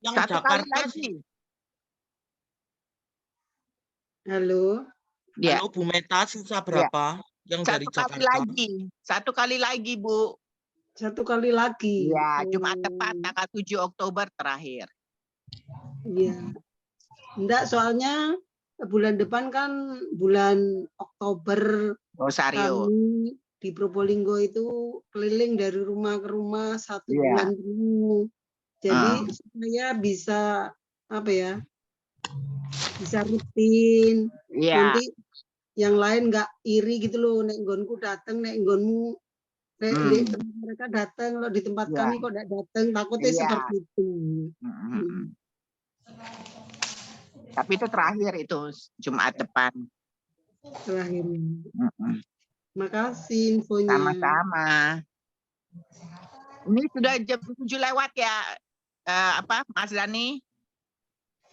Yang Satu kali Jakarta lagi. sih. Halo. Ya. Halo Bu Meta, sisa Ya. berapa yang dari Satu kali Jakarta? lagi. Satu kali lagi, Bu. Satu kali lagi. Ya, Jumat depan tanggal 7 Oktober terakhir. Iya. Enggak, soalnya bulan depan kan bulan Oktober. Rosario. Kami di Probolinggo itu keliling dari rumah ke rumah 1 bulan penuh. Jadi supaya bisa apa ya? Bisa rutin. Iya. Nanti yang lain nggak iri gitu loh, nek nggonku dateng, nek nggonmu mereka datang, kalau di tempat kami kok nggak datang, takutnya seperti itu. Tapi itu terakhir itu Jumat depan. Terakhir. Makasih infonya. Sama-sama. Ini sudah jam 7 lewat ya, Mas Dani?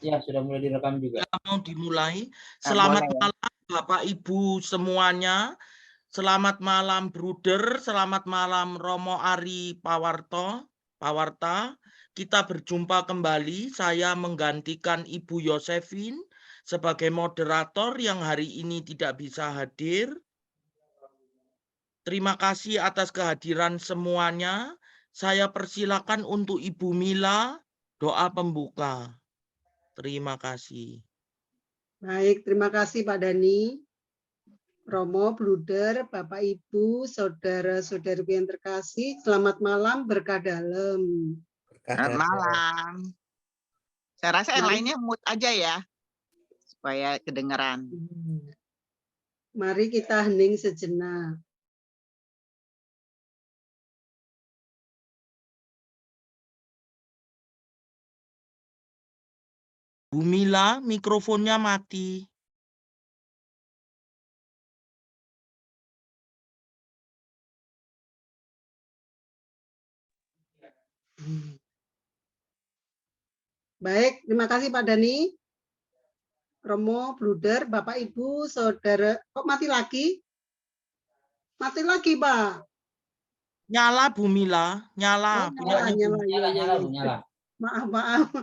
Ya, sudah mulai direkam juga. Ya, mau dimulai. Selamat malam Bapak Ibu semuanya. Selamat malam Bruder, selamat malam Romo Ari Pawarta. Kita berjumpa kembali. Saya menggantikan Ibu Yosefin sebagai moderator yang hari ini tidak bisa hadir. Terima kasih atas kehadiran semuanya. Saya persilakan untuk Ibu Mila doa pembuka. Terima kasih. Baik, terima kasih Pak Dani. Romo, Bruder, Bapak Ibu, saudara-saudariku yang terkasih, selamat malam, berkah dalam. Selamat malam. Saya rasa yang lainnya mute aja ya, supaya kedengeran. Mari kita hening sejenak. Bu Mila, mikrofonnya mati. Baik, terima kasih Pak Dani. Romo, Bruder, Bapak Ibu, Saudara. Kok mati lagi? Mati lagi, Pak. Nyala Bu Mila, nyala. Oh, nyala. Maaf.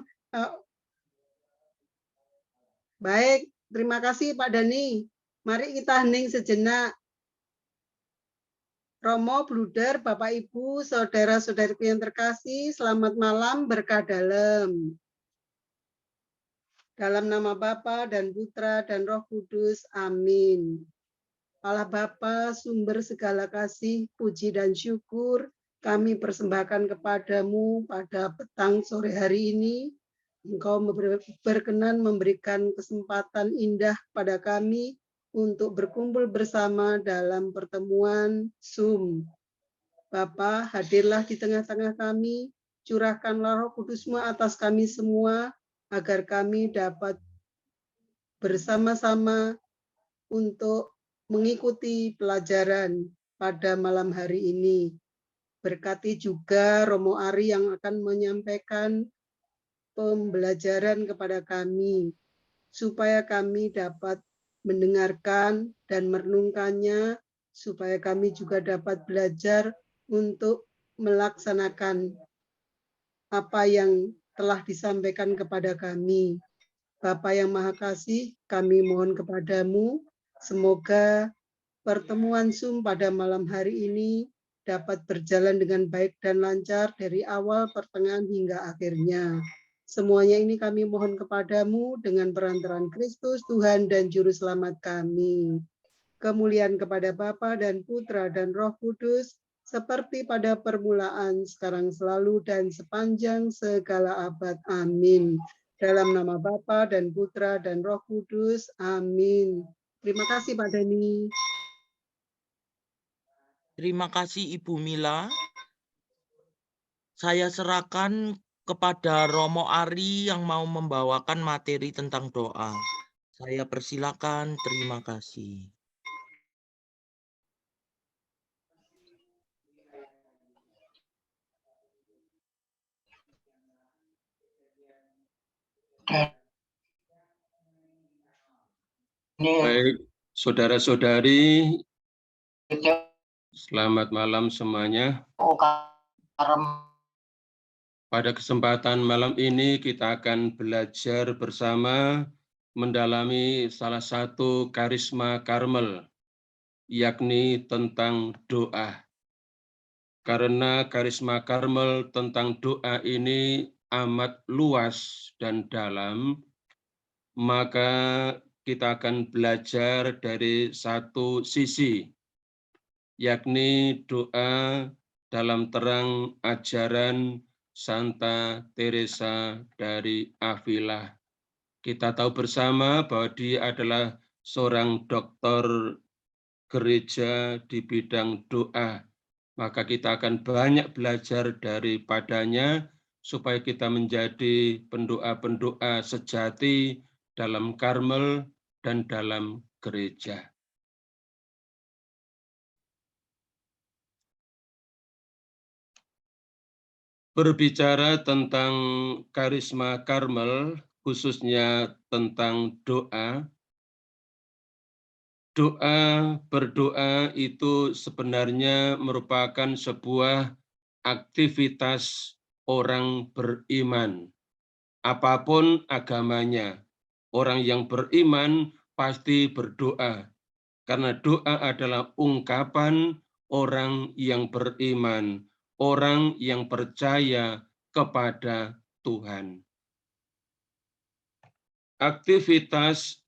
Baik, terima kasih Pak Dani. Mari kita hening sejenak. Romo, Bruder, Bapak Ibu, saudara-saudariku yang terkasih, selamat malam, berkah dalam. Dalam nama Bapa dan Putra dan Roh Kudus, amin. Allah Bapa, sumber segala kasih, puji dan syukur, kami persembahkan kepadamu pada petang sore hari ini. Engkau berkenan memberikan kesempatan indah pada kami untuk berkumpul bersama dalam pertemuan Zoom. Bapa, hadirlah di tengah-tengah kami, curahkanlah Roh Kudus-Mu atas kami semua, agar kami dapat bersama-sama untuk mengikuti pelajaran pada malam hari ini. Berkati juga Romo Ari yang akan menyampaikan pembelajaran kepada kami, supaya kami dapat mendengarkan dan merenungkannya, supaya kami juga dapat belajar untuk melaksanakan apa yang telah disampaikan kepada kami. Bapa yang Maha Kasih, kami mohon kepadamu, semoga pertemuan Zoom pada malam hari ini dapat berjalan dengan baik dan lancar dari awal, pertengahan, hingga akhirnya. Semuanya ini kami mohon kepadamu dengan perantaraan Kristus, Tuhan dan Juru Selamat kami. Kemuliaan kepada Bapa dan Putra dan Roh Kudus, seperti pada permulaan, sekarang selalu, dan sepanjang segala abad. Amin. Dalam nama Bapa dan Putra dan Roh Kudus. Amin. Terima kasih Pak Dani. Terima kasih Ibu Mila. Saya serahkan kepada Romo Ari yang mau membawakan materi tentang doa. Saya persilakan, terima kasih. Baik, saudara-saudari, selamat malam semuanya. Pada kesempatan malam ini kita akan belajar bersama mendalami salah satu karisma Karmel, yakni tentang doa. Karena karisma Karmel tentang doa ini amat luas dan dalam, maka kita akan belajar dari satu sisi, yakni doa dalam terang ajaran Santa Teresa dari Avila. Kita tahu bersama bahwa dia adalah seorang dokter gereja di bidang doa. Maka kita akan banyak belajar daripadanya supaya kita menjadi pendoa-pendoa sejati dalam Karmel dan dalam gereja. Berbicara tentang karisma Karmel, khususnya tentang doa, berdoa itu sebenarnya merupakan sebuah aktivitas orang beriman. Apapun agamanya, orang yang beriman pasti berdoa. Karena doa adalah ungkapan orang yang beriman, orang yang percaya kepada Tuhan. Aktivitas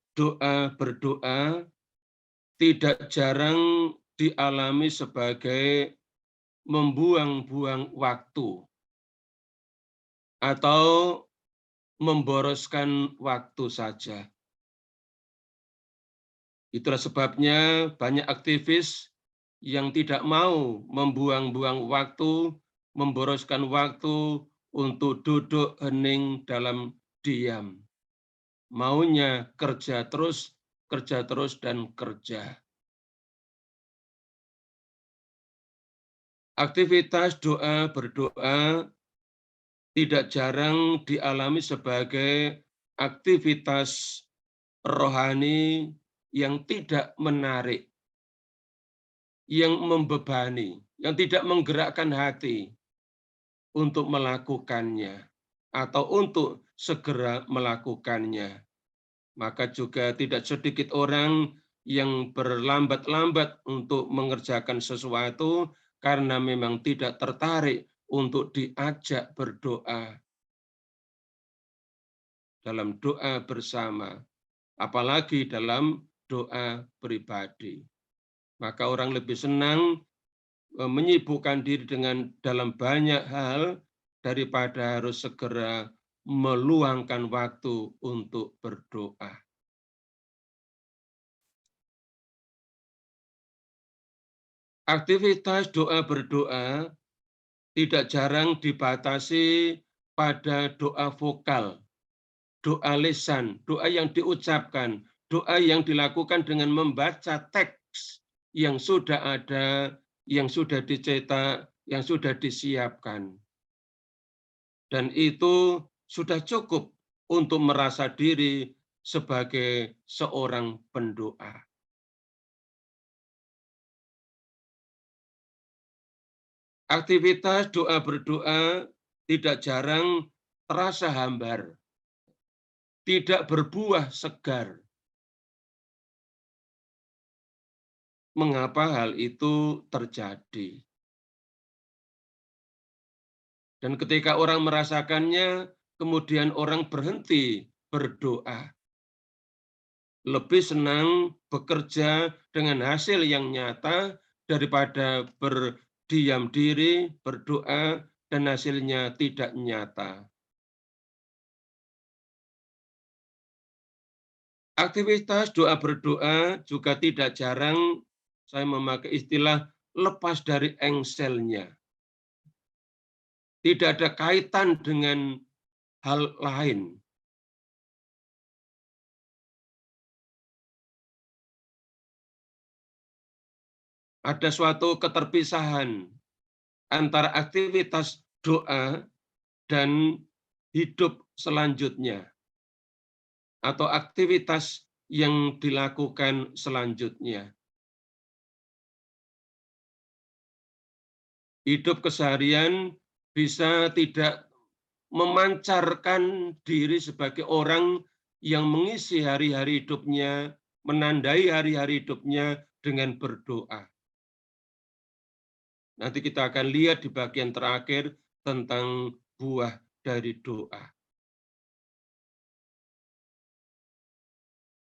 berdoa tidak jarang dialami sebagai membuang-buang waktu atau memboroskan waktu saja. Itulah sebabnya banyak aktivis yang tidak mau membuang-buang waktu, memboroskan waktu untuk duduk hening dalam diam. Maunya kerja terus, dan kerja. Aktivitas berdoa tidak jarang dialami sebagai aktivitas rohani yang tidak menarik, yang membebani, yang tidak menggerakkan hati untuk melakukannya atau untuk segera melakukannya. Maka juga tidak sedikit orang yang berlambat-lambat untuk mengerjakan sesuatu karena memang tidak tertarik untuk diajak berdoa dalam doa bersama, apalagi dalam doa pribadi. Maka orang lebih senang menyibukkan diri dalam banyak hal daripada harus segera meluangkan waktu untuk berdoa. Aktivitas berdoa tidak jarang dibatasi pada doa vokal, doa lisan, doa yang diucapkan, doa yang dilakukan dengan membaca teks yang sudah ada, yang sudah dicetak, yang sudah disiapkan. Dan itu sudah cukup untuk merasa diri sebagai seorang pendoa. Aktivitas berdoa tidak jarang terasa hambar, tidak berbuah segar. Mengapa hal itu terjadi? Dan ketika orang merasakannya, kemudian orang berhenti berdoa. Lebih senang bekerja dengan hasil yang nyata daripada berdiam diri, berdoa, dan hasilnya tidak nyata. Aktivitas berdoa juga tidak jarang, saya memakai istilah, lepas dari engselnya. Tidak ada kaitan dengan hal lain. Ada suatu keterpisahan antara aktivitas doa dan hidup selanjutnya, atau aktivitas yang dilakukan selanjutnya. Hidup keseharian bisa tidak memancarkan diri sebagai orang yang mengisi hari-hari hidupnya, menandai hari-hari hidupnya dengan berdoa. Nanti kita akan lihat di bagian terakhir tentang buah dari doa.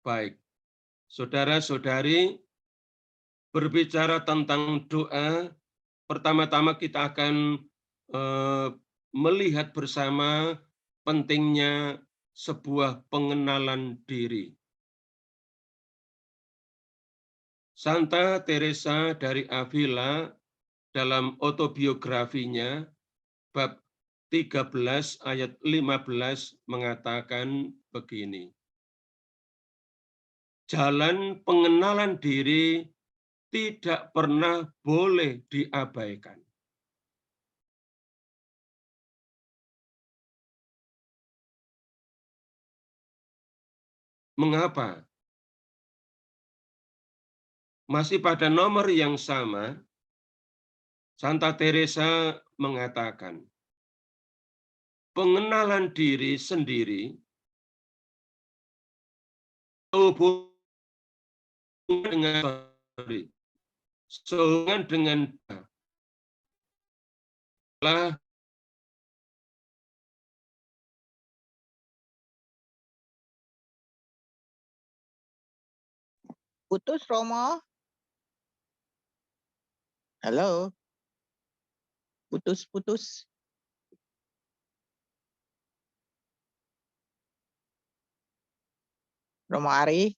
Baik, saudara-saudari, berbicara tentang doa, pertama-tama kita akan melihat bersama pentingnya sebuah pengenalan diri. Santa Teresa dari Avila dalam autobiografinya bab 13 ayat 15 mengatakan begini. Jalan pengenalan diri tidak pernah boleh diabaikan. Mengapa? Masih pada nomor yang sama, Santa Teresa mengatakan, pengenalan diri sendiri sehubungan dengan Putus, Romo. Halo. Putus. Romo Ari.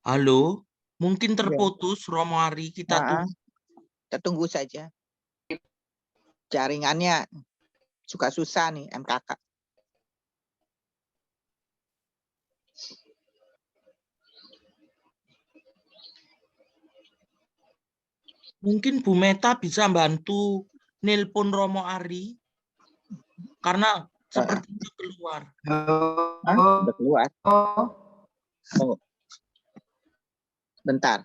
Halo, mungkin terputus Romo Ari, kita tunggu. Kita tunggu saja. Jaringannya suka susah nih MKK. Mungkin Bu Meta bisa bantu nelpon Romo Ari karena sepertinya keluar. Udah keluar. Oh. Bentar.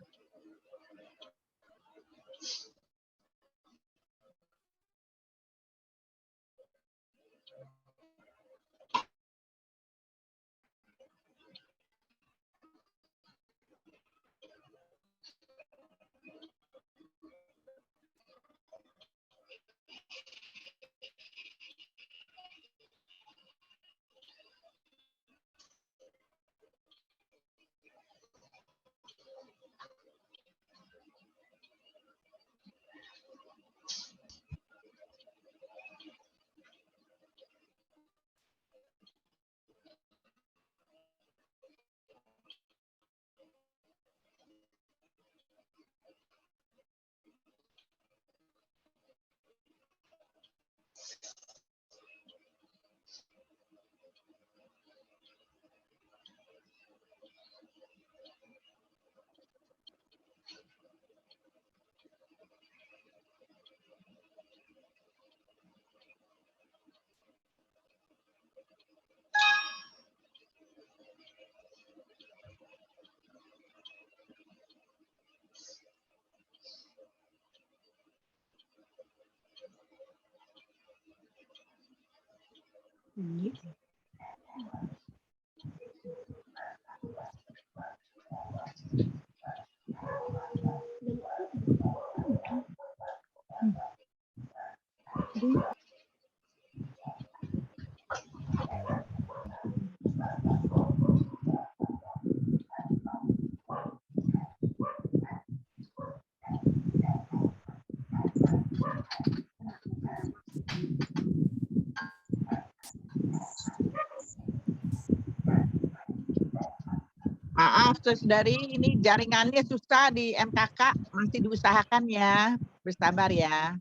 Maaf, saudari, ini jaringannya susah di MKK, masih diusahakan ya, bersabar ya.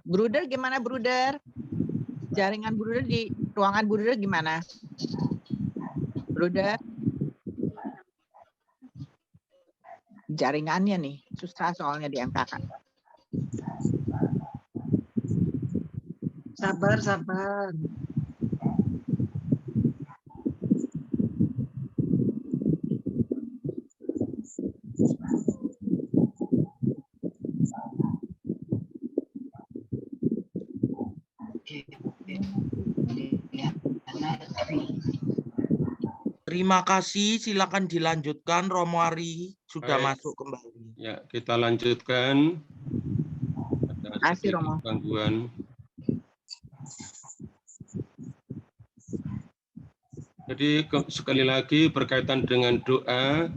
Bruder gimana, Bruder? Jaringan Bruder di ruangan Bruder gimana? Bruder? Jaringannya nih, susah soalnya di MKK. Sabar. Terima kasih, silakan dilanjutkan. Romo Ari sudah Baik. masuk kembali. Ya, kita lanjutkan. Ada Kasih, sedikit Romo. gangguan. Jadi sekali lagi berkaitan dengan doa,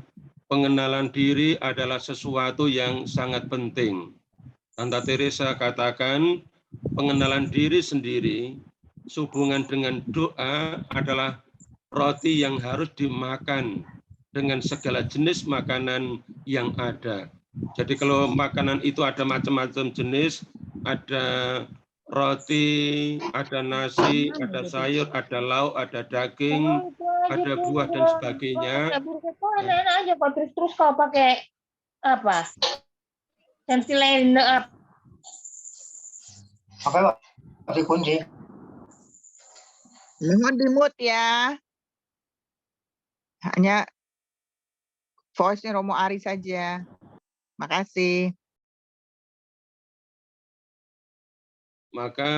pengenalan diri adalah sesuatu yang sangat penting. Santa Teresa katakan pengenalan diri sendiri sehubungan dengan doa adalah roti yang harus dimakan dengan segala jenis makanan yang ada. Jadi kalau makanan itu ada macam-macam jenis, ada roti, ada nasi, ada sayur, ada lauk, ada daging, ada buah dan sebagainya. Enak aja kok terus kau pakai apa? Sensi lain Oke, Pak. Kasih kunci. Mohon di-mute ya. Hanya voice-nya Romo Ari saja. Makasih. Maka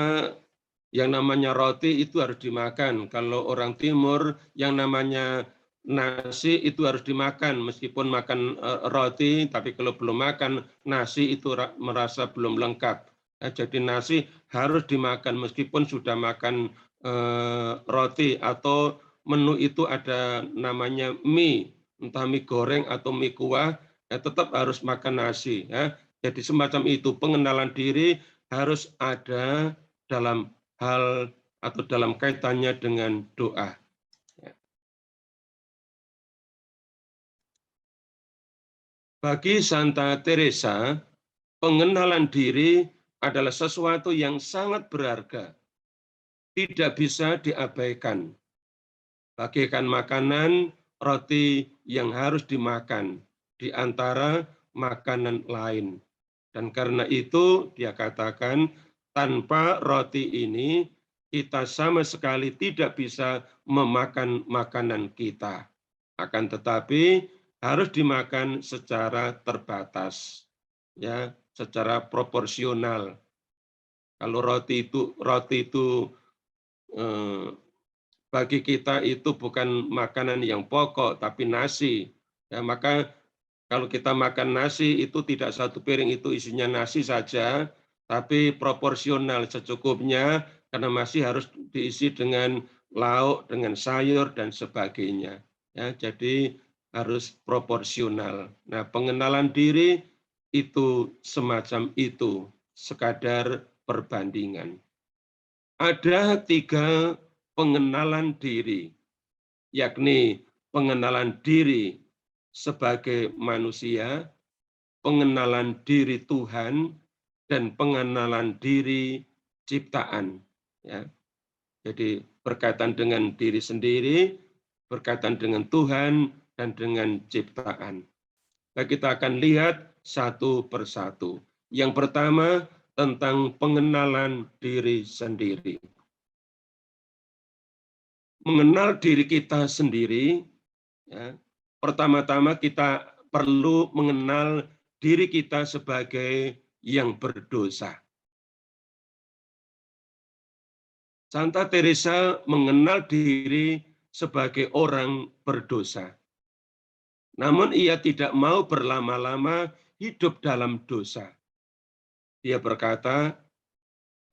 yang namanya roti itu harus dimakan. Kalau orang timur yang namanya nasi itu harus dimakan. Meskipun makan roti, tapi kalau belum makan nasi itu merasa belum lengkap. Jadi nasi harus dimakan meskipun sudah makan roti, atau menu itu ada namanya mie, entah mie goreng atau mie kuah, tetap harus makan nasi. Jadi semacam itu, pengenalan diri harus ada dalam hal atau dalam kaitannya dengan doa. Bagi Santa Teresa, pengenalan diri adalah sesuatu yang sangat berharga, tidak bisa diabaikan. Bagaikan makanan, roti yang harus dimakan di antara makanan lain. Dan karena itu dia katakan, tanpa roti ini kita sama sekali tidak bisa memakan makanan kita. Akan tetapi harus dimakan secara terbatas, ya, secara proporsional. Kalau roti itu bagi kita itu bukan makanan yang pokok, tapi nasi. Ya, maka kalau kita makan nasi itu tidak satu piring itu isinya nasi saja, tapi proporsional secukupnya, karena masih harus diisi dengan lauk, dengan sayur dan sebagainya. Ya, jadi harus proporsional. Nah, pengenalan diri itu semacam itu, sekadar perbandingan. Ada 3 pengenalan diri, yakni pengenalan diri sebagai manusia, pengenalan diri Tuhan, dan pengenalan diri ciptaan. Ya. Jadi berkaitan dengan diri sendiri, berkaitan dengan Tuhan, dan dengan ciptaan. Nah, kita akan lihat satu persatu. Yang pertama tentang pengenalan diri sendiri. Mengenal diri kita sendiri, ya, pertama-tama kita perlu mengenal diri kita sebagai yang berdosa. Santa Teresa mengenal diri sebagai orang berdosa. Namun ia tidak mau berlama-lama hidup dalam dosa. Dia berkata,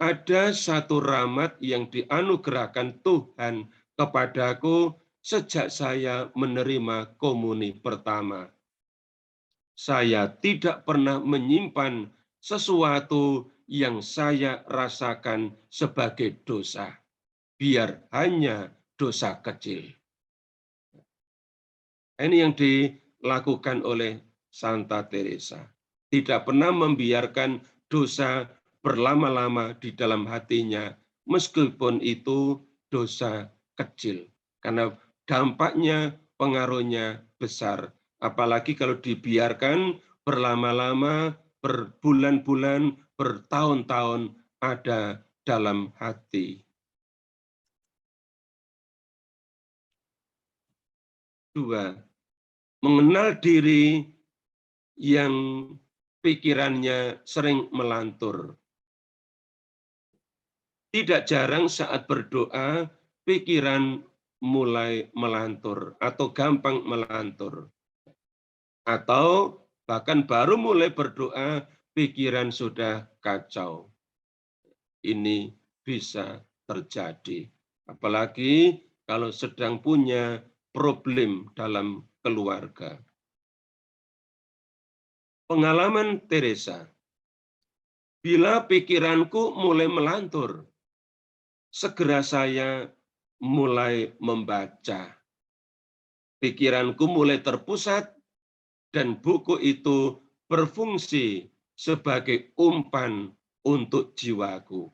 ada satu rahmat yang dianugerahkan Tuhan kepadaku sejak saya menerima komuni pertama. Saya tidak pernah menyimpan sesuatu yang saya rasakan sebagai dosa, biar hanya dosa kecil. Ini yang dilakukan oleh Santa Teresa. Tidak pernah membiarkan dosa berlama-lama di dalam hatinya, meskipun itu dosa kecil. Karena dampaknya, pengaruhnya besar. Apalagi kalau dibiarkan berlama-lama, berbulan-bulan, bertahun-tahun ada dalam hati. 2. Mengenal diri yang pikirannya sering melantur. Tidak jarang saat berdoa, pikiran mulai melantur atau gampang melantur. Atau bahkan baru mulai berdoa, pikiran sudah kacau. Ini bisa terjadi. Apalagi kalau sedang punya problem dalam keluarga. Pengalaman Teresa, bila pikiranku mulai melantur, segera saya mulai membaca. Pikiranku mulai terpusat dan buku itu berfungsi sebagai umpan untuk jiwaku.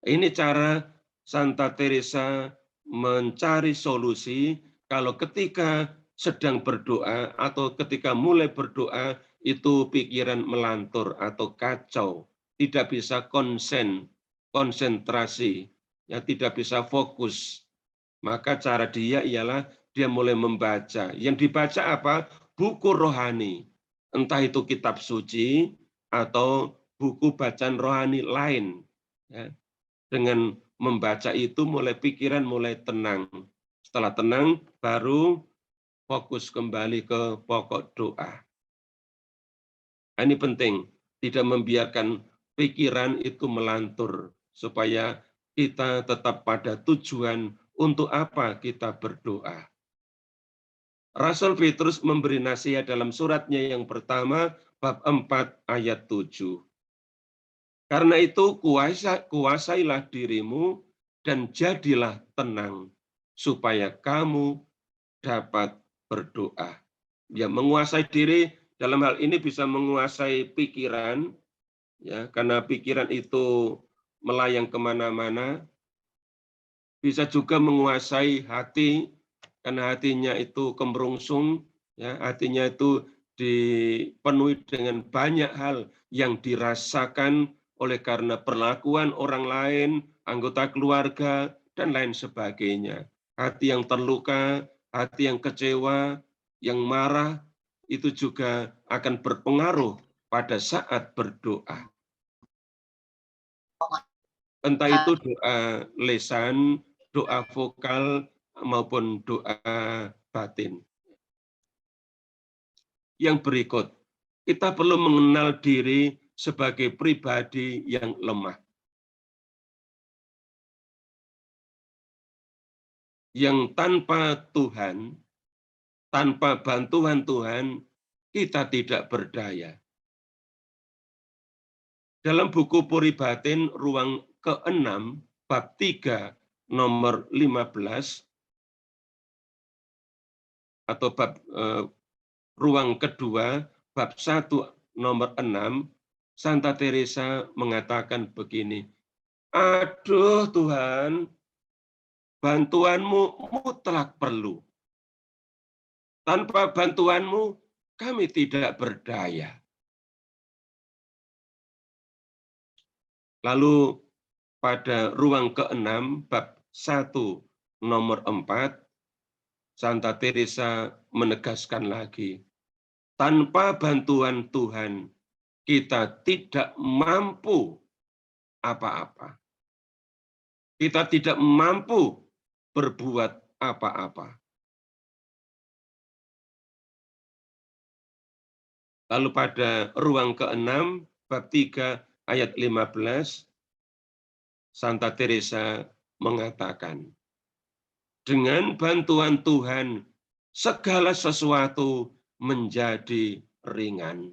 Ini cara Santa Teresa mencari solusi kalau ketika sedang berdoa atau ketika mulai berdoa itu pikiran melantur atau kacau, tidak bisa konsentrasi, ya tidak bisa fokus. Maka cara dia ialah dia mulai membaca. Yang dibaca apa? Buku rohani. Entah itu kitab suci atau buku bacaan rohani lain. Ya. Dengan membaca itu mulai pikiran mulai tenang. Setelah tenang baru fokus kembali ke pokok doa. Ini penting, tidak membiarkan pikiran itu melantur supaya kita tetap pada tujuan untuk apa kita berdoa. Rasul Petrus memberi nasihat dalam suratnya yang pertama, bab 4 ayat 7. Karena itu kuasailah dirimu dan jadilah tenang, supaya kamu dapat berdoa. Ya, menguasai diri dalam hal ini bisa menguasai pikiran, ya, karena pikiran itu melayang kemana-mana. Bisa juga menguasai hati, karena hatinya itu kemerungsung, ya, hatinya itu dipenuhi dengan banyak hal yang dirasakan oleh karena perlakuan orang lain, anggota keluarga, dan lain sebagainya. Hati yang terluka, hati yang kecewa, yang marah, itu juga akan berpengaruh pada saat berdoa. Entah itu doa lisan, doa vokal, maupun doa batin. Yang berikut, kita perlu mengenal diri sebagai pribadi yang lemah. Yang tanpa Tuhan, tanpa bantuan Tuhan, kita tidak berdaya. Dalam buku Puri Batin, ruang ke-6, bab 3, nomor 15, atau bab ruang kedua, bab 1, nomor 6, Santa Teresa mengatakan begini, aduh Tuhan, bantuanmu mutlak perlu. Tanpa bantuanmu, kami tidak berdaya. Lalu pada ruang ke-6, bab 1, nomor 4, Santa Teresa menegaskan lagi, tanpa bantuan Tuhan, kita tidak mampu apa-apa. Kita tidak mampu berbuat apa-apa. Lalu pada ruang ke-6, bab 3, ayat 15, Santa Teresa mengatakan, dengan bantuan Tuhan, segala sesuatu menjadi ringan.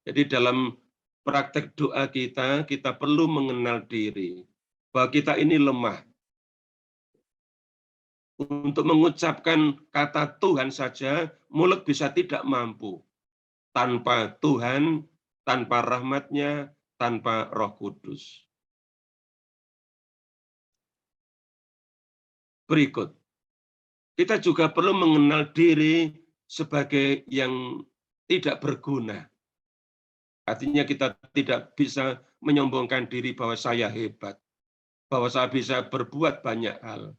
Jadi dalam praktek doa kita, kita perlu mengenal diri, bahwa kita ini lemah. Untuk mengucapkan kata Tuhan saja, mulut bisa tidak mampu. Tanpa Tuhan, tanpa rahmat-Nya, tanpa Roh Kudus. Berikut, kita juga perlu mengenal diri sebagai yang tidak berguna. Artinya kita tidak bisa menyombongkan diri bahwa saya hebat, bahwa saya bisa berbuat banyak hal.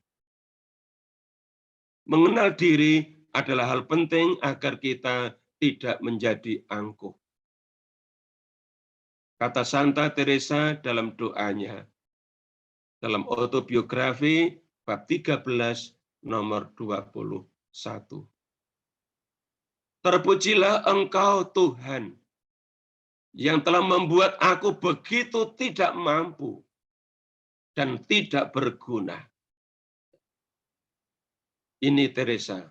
Mengenal diri adalah hal penting agar kita tidak menjadi angkuh. Kata Santa Teresa dalam doanya, dalam autobiografi bab 13 nomor 21. Terpujilah Engkau Tuhan, yang telah membuat aku begitu tidak mampu dan tidak berguna. Ini Teresa,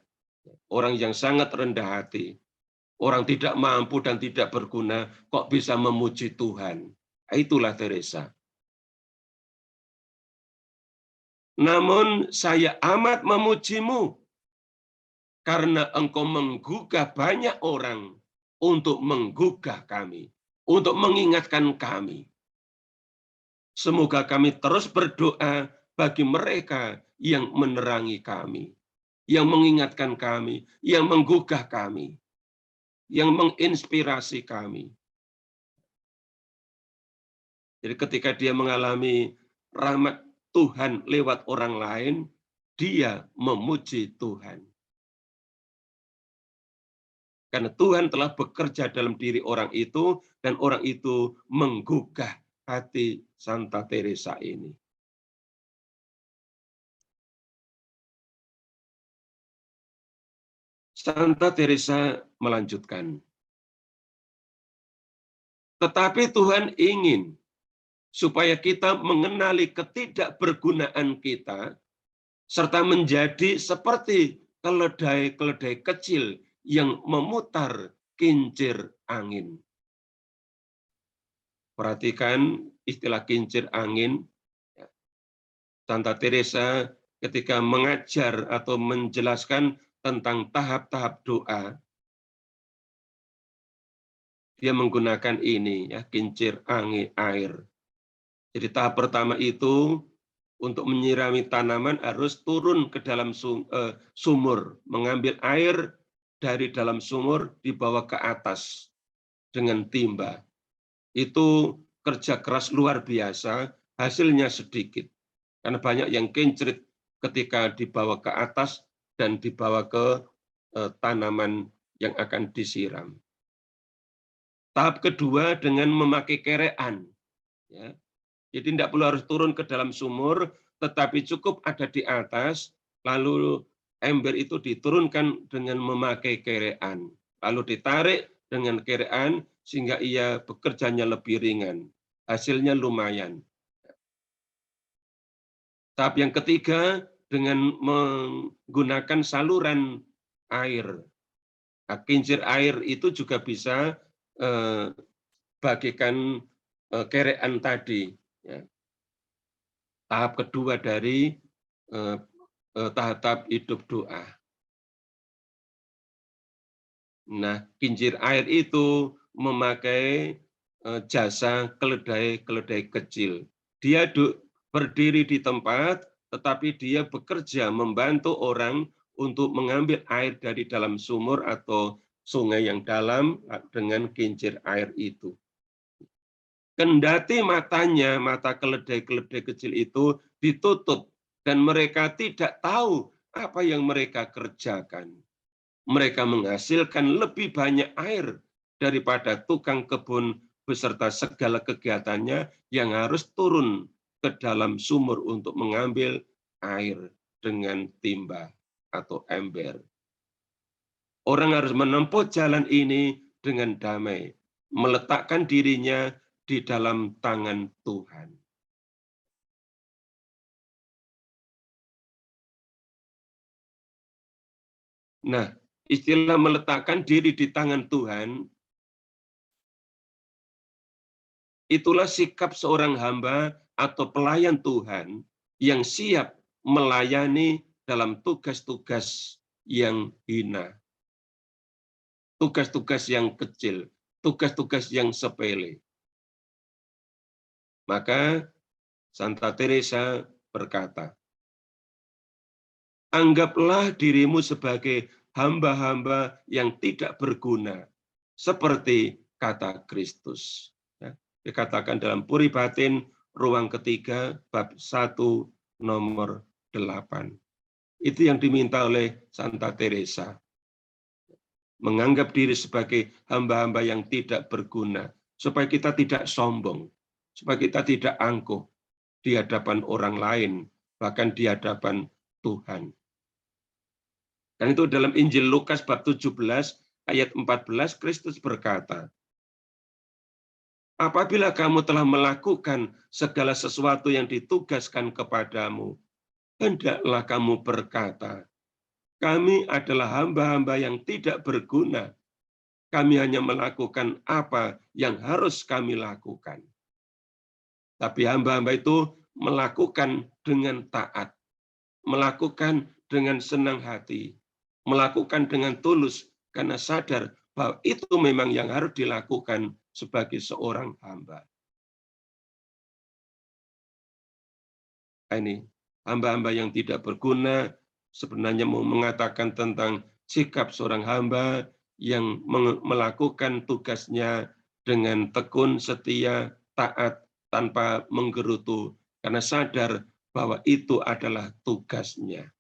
orang yang sangat rendah hati, orang tidak mampu dan tidak berguna, kok bisa memuji Tuhan. Itulah Teresa. Namun saya amat memujimu, karena engkau menggugah banyak orang untuk menggugah kami, untuk mengingatkan kami. Semoga kami terus berdoa bagi mereka yang menerangi kami, yang mengingatkan kami, yang menggugah kami, yang menginspirasi kami. Jadi ketika dia mengalami rahmat Tuhan lewat orang lain, dia memuji Tuhan. Karena Tuhan telah bekerja dalam diri orang itu, dan orang itu menggugah hati Santa Teresa ini. Santa Teresa melanjutkan, tetapi Tuhan ingin supaya kita mengenali ketidakbergunaan kita, serta menjadi seperti keledai-keledai kecil yang memutar kincir angin. Perhatikan istilah kincir angin. Santa Teresa ketika mengajar atau menjelaskan tentang tahap-tahap doa, dia menggunakan ini, ya, kincir angin air. Jadi tahap pertama itu untuk menyirami tanaman harus turun ke dalam sumur, mengambil air dari dalam sumur dibawa ke atas dengan timba. Itu kerja keras luar biasa, hasilnya sedikit. Karena banyak yang kincrit ketika dibawa ke atas dan dibawa ke tanaman yang akan disiram. Tahap kedua dengan memakai kerean. Ya. Jadi tidak perlu harus turun ke dalam sumur, tetapi cukup ada di atas, lalu ember itu diturunkan dengan memakai kerean. Lalu ditarik dengan kerean, sehingga ia bekerjanya lebih ringan. Hasilnya lumayan. Tahap yang ketiga dengan menggunakan saluran air. Nah, kincir air itu juga bisa bagikan kerean tadi. Ya. Tahap kedua dari tahap hidup doa. Nah, kincir air itu memakai jasa keledai-keledai kecil. Dia berdiri di tempat, tetapi dia bekerja membantu orang untuk mengambil air dari dalam sumur atau sungai yang dalam dengan kincir air itu. Kendati matanya, mata keledai-keledai kecil itu ditutup, dan mereka tidak tahu apa yang mereka kerjakan. Mereka menghasilkan lebih banyak air daripada tukang kebun beserta segala kegiatannya yang harus turun ke dalam sumur untuk mengambil air dengan timba atau ember. Orang harus menempuh jalan ini dengan damai, meletakkan dirinya di dalam tangan Tuhan. Nah, istilah meletakkan diri di tangan Tuhan, itulah sikap seorang hamba atau pelayan Tuhan yang siap melayani dalam tugas-tugas yang hina, tugas-tugas yang kecil, tugas-tugas yang sepele. Maka Santa Teresa berkata, anggaplah dirimu sebagai hamba-hamba yang tidak berguna, seperti kata Kristus. Dikatakan dalam Puri Batin ruang ketiga bab 1 nomor 8. Itu yang diminta oleh Santa Teresa. menganggap diri sebagai hamba-hamba yang tidak berguna, supaya kita tidak sombong, supaya kita tidak angkuh di hadapan orang lain, bahkan di hadapan Tuhan. Dan itu dalam Injil Lukas bab 17 ayat 14, Kristus berkata, apabila kamu telah melakukan segala sesuatu yang ditugaskan kepadamu, hendaklah kamu berkata, kami adalah hamba-hamba yang tidak berguna. Kami hanya melakukan apa yang harus kami lakukan. Tapi hamba-hamba itu melakukan dengan taat, melakukan dengan senang hati, melakukan dengan tulus, karena sadar bahwa itu memang yang harus dilakukan sebagai seorang hamba. Ini hamba-hamba yang tidak berguna sebenarnya mau mengatakan tentang sikap seorang hamba yang melakukan tugasnya dengan tekun, setia, taat, tanpa menggerutu, karena sadar bahwa itu adalah tugasnya.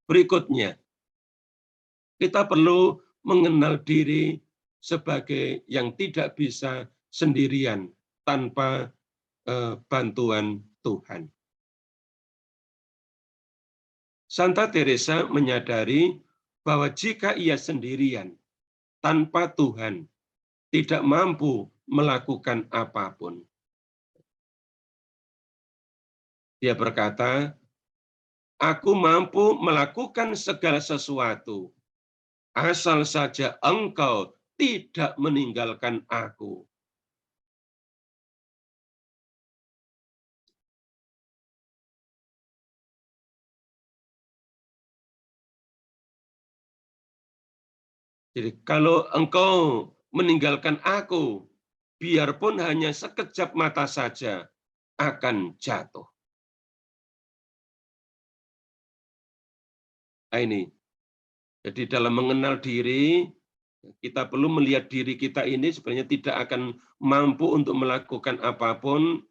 Berikutnya, kita perlu mengenal diri sebagai yang tidak bisa sendirian tanpa bantuan Tuhan. Santa Teresa menyadari bahwa jika ia sendirian tanpa Tuhan, tidak mampu melakukan apapun. Dia berkata, aku mampu melakukan segala sesuatu, asal saja engkau tidak meninggalkan aku. Jadi kalau engkau meninggalkan aku, biarpun hanya sekejap mata saja, akan jatuh. Nah, ini. Jadi dalam mengenal diri, kita perlu melihat diri kita ini sebenarnya tidak akan mampu untuk melakukan apapun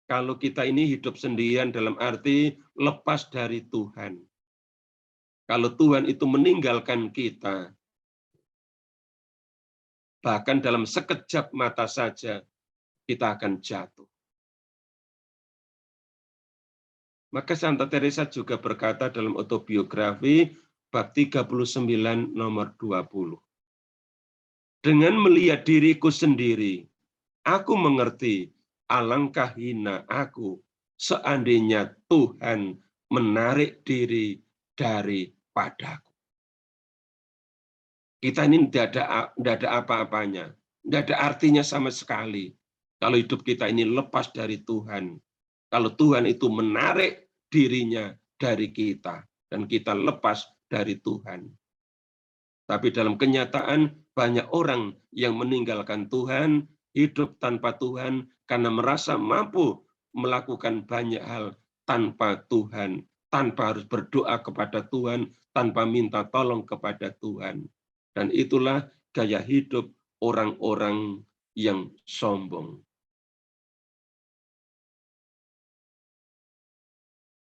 kalau kita ini hidup sendirian, dalam arti lepas dari Tuhan. Kalau Tuhan itu meninggalkan kita, bahkan dalam sekejap mata saja, kita akan jatuh. Maka Santa Teresa juga berkata dalam autobiografi, bab 39 nomor 20. Dengan melihat diriku sendiri, aku mengerti alangkah hina aku seandainya Tuhan menarik diri daripadaku. Kita ini tidak ada apa-apanya, tidak ada artinya sama sekali kalau hidup kita ini lepas dari Tuhan. Kalau Tuhan itu menarik dirinya dari kita dan kita lepas dari Tuhan. Tapi dalam kenyataan banyak orang yang meninggalkan Tuhan, hidup tanpa Tuhan karena merasa mampu melakukan banyak hal tanpa Tuhan, tanpa harus berdoa kepada Tuhan, tanpa minta tolong kepada Tuhan. Dan itulah gaya hidup orang-orang yang sombong.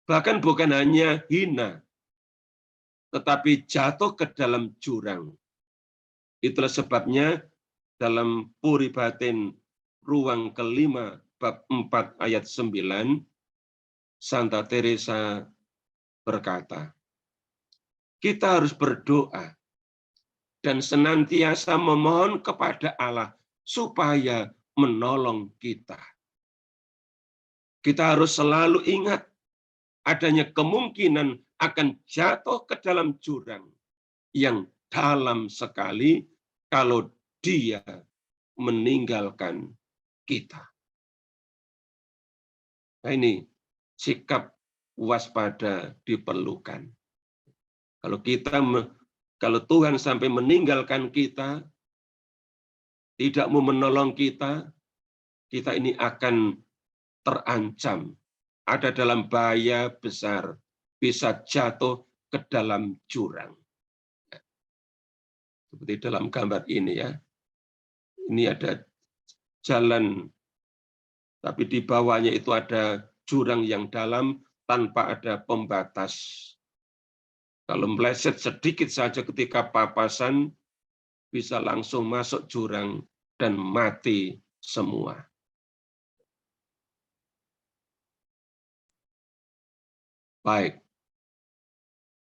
Bahkan bukan hanya hina, tetapi jatuh ke dalam jurang. Itulah sebabnya dalam Puri Batin ruang kelima bab 4 ayat 9, Santa Teresa berkata, kita harus berdoa dan senantiasa memohon kepada Allah supaya menolong kita. Kita harus selalu ingat adanya kemungkinan akan jatuh ke dalam jurang yang dalam sekali kalau Dia meninggalkan kita. Nah, ini sikap waspada diperlukan. Kalau Tuhan sampai meninggalkan kita, tidak mau menolong kita, kita ini akan terancam. Ada dalam bahaya besar, bisa jatuh ke dalam jurang. Seperti dalam gambar ini ya. Ini ada jalan, tapi di bawahnya itu ada jurang yang dalam, tanpa ada pembatas. Kalau meleset sedikit saja ketika papasan, bisa langsung masuk jurang dan mati semua. Baik.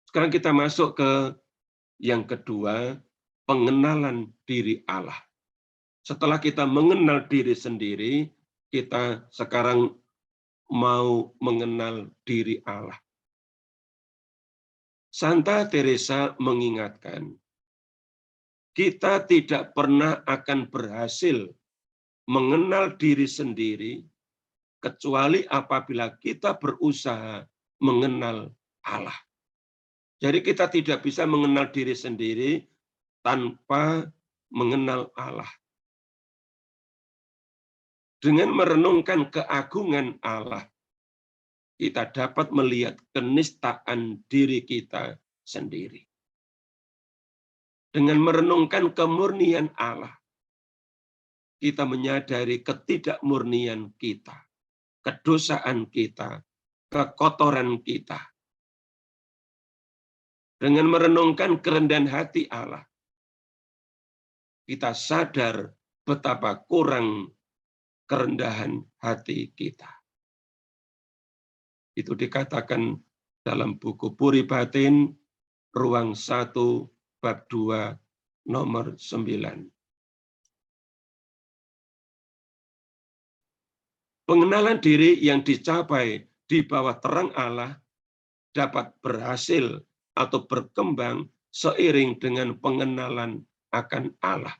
Sekarang kita masuk ke yang kedua, pengenalan diri Allah. Setelah kita mengenal diri sendiri, kita sekarang mau mengenal diri Allah. Santa Teresa mengingatkan, kita tidak pernah akan berhasil mengenal diri sendiri kecuali apabila kita berusaha mengenal Allah. Jadi kita tidak bisa mengenal diri sendiri tanpa mengenal Allah. Dengan merenungkan keagungan Allah, kita dapat melihat kenistaan diri kita sendiri. Dengan merenungkan kemurnian Allah, kita menyadari ketidakmurnian kita, kedosaan kita, kekotoran kita. Dengan merenungkan kerendahan hati Allah, kita sadar betapa kurang kerendahan hati kita. Itu dikatakan dalam buku Puri Batin, ruang 1, bab 2, nomor 9. Pengenalan diri yang dicapai di bawah terang Allah dapat berhasil atau berkembang seiring dengan pengenalan akan Allah.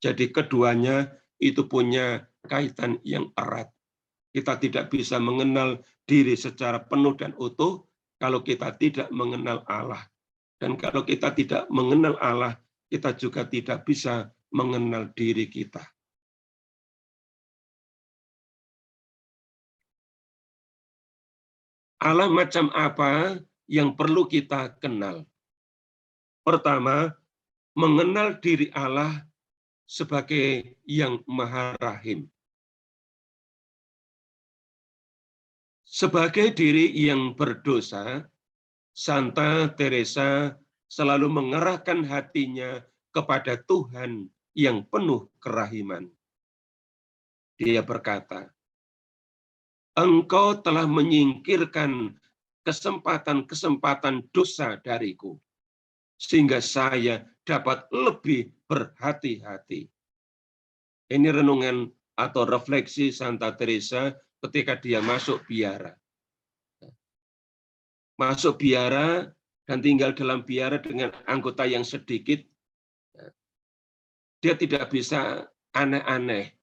Jadi keduanya itu punya kaitan yang erat. Kita tidak bisa mengenal diri secara penuh dan utuh kalau kita tidak mengenal Allah. Dan kalau kita tidak mengenal Allah, kita juga tidak bisa mengenal diri kita. Allah macam apa yang perlu kita kenal? Pertama, mengenal diri Allah sebagai yang Maha Rahim. Sebagai diri yang berdosa, Santa Teresa selalu mengerahkan hatinya kepada Tuhan yang penuh kerahiman. Dia berkata, Engkau telah menyingkirkan kesempatan-kesempatan dosa dariku, sehingga saya dapat lebih berhati-hati. Ini renungan atau refleksi Santa Teresa ketika dia masuk biara. Masuk biara dan tinggal dalam biara dengan anggota yang sedikit, dia tidak bisa aneh-aneh.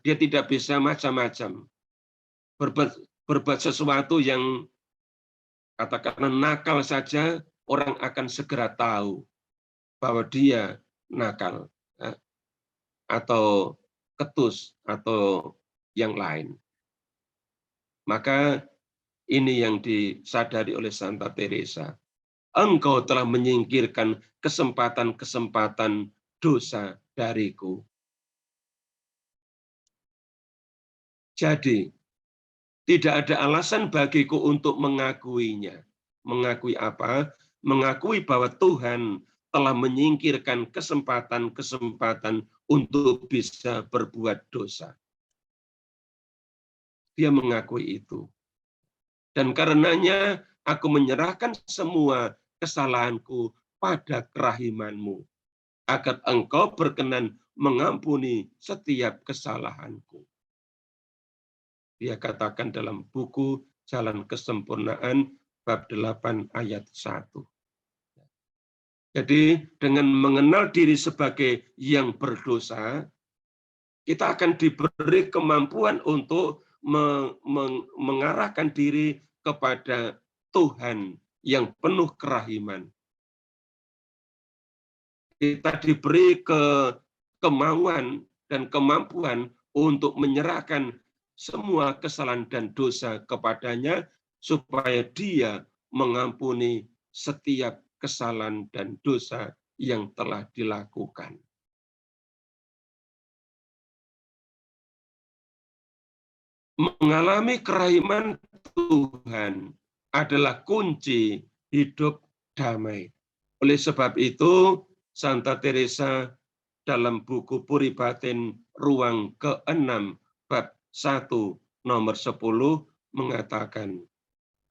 Dia tidak bisa macam-macam. Berbuat sesuatu yang katakanlah nakal saja, orang akan segera tahu bahwa dia nakal atau ketus atau yang lain. Maka ini yang disadari oleh Santa Teresa. Engkau telah menyingkirkan kesempatan-kesempatan dosa dariku. Jadi, tidak ada alasan bagiku untuk mengakuinya. Mengakui apa? Mengakui bahwa Tuhan telah menyingkirkan kesempatan-kesempatan untuk bisa berbuat dosa. Dia mengakui itu. Dan karenanya aku menyerahkan semua kesalahanku pada kerahiman-Mu, agar Engkau berkenan mengampuni setiap kesalahanku. Dia katakan dalam buku Jalan Kesempurnaan, bab 8 ayat 1. Jadi dengan mengenal diri sebagai yang berdosa, kita akan diberi kemampuan untuk mengarahkan diri kepada Tuhan yang penuh kerahiman. Kita diberi kemauan dan kemampuan untuk menyerahkan semua kesalahan dan dosa kepadanya, supaya Dia mengampuni setiap kesalahan dan dosa yang telah dilakukan. Mengalami kerahiman Tuhan adalah kunci hidup damai. Oleh sebab itu, Santa Teresa dalam buku Puri Batin Ruang ke-6 bab 1 nomor 10 mengatakan,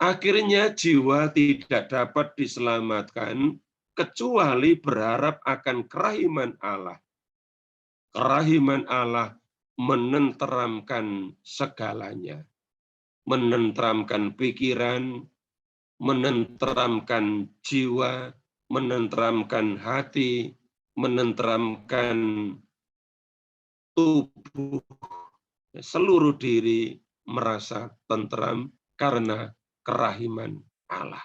akhirnya jiwa tidak dapat diselamatkan kecuali berharap akan kerahiman Allah. Kerahiman Allah menenteramkan segalanya. Menenteramkan pikiran, menenteramkan jiwa, menenteramkan hati, menenteramkan tubuh, seluruh diri merasa tentram karena kerahiman Allah.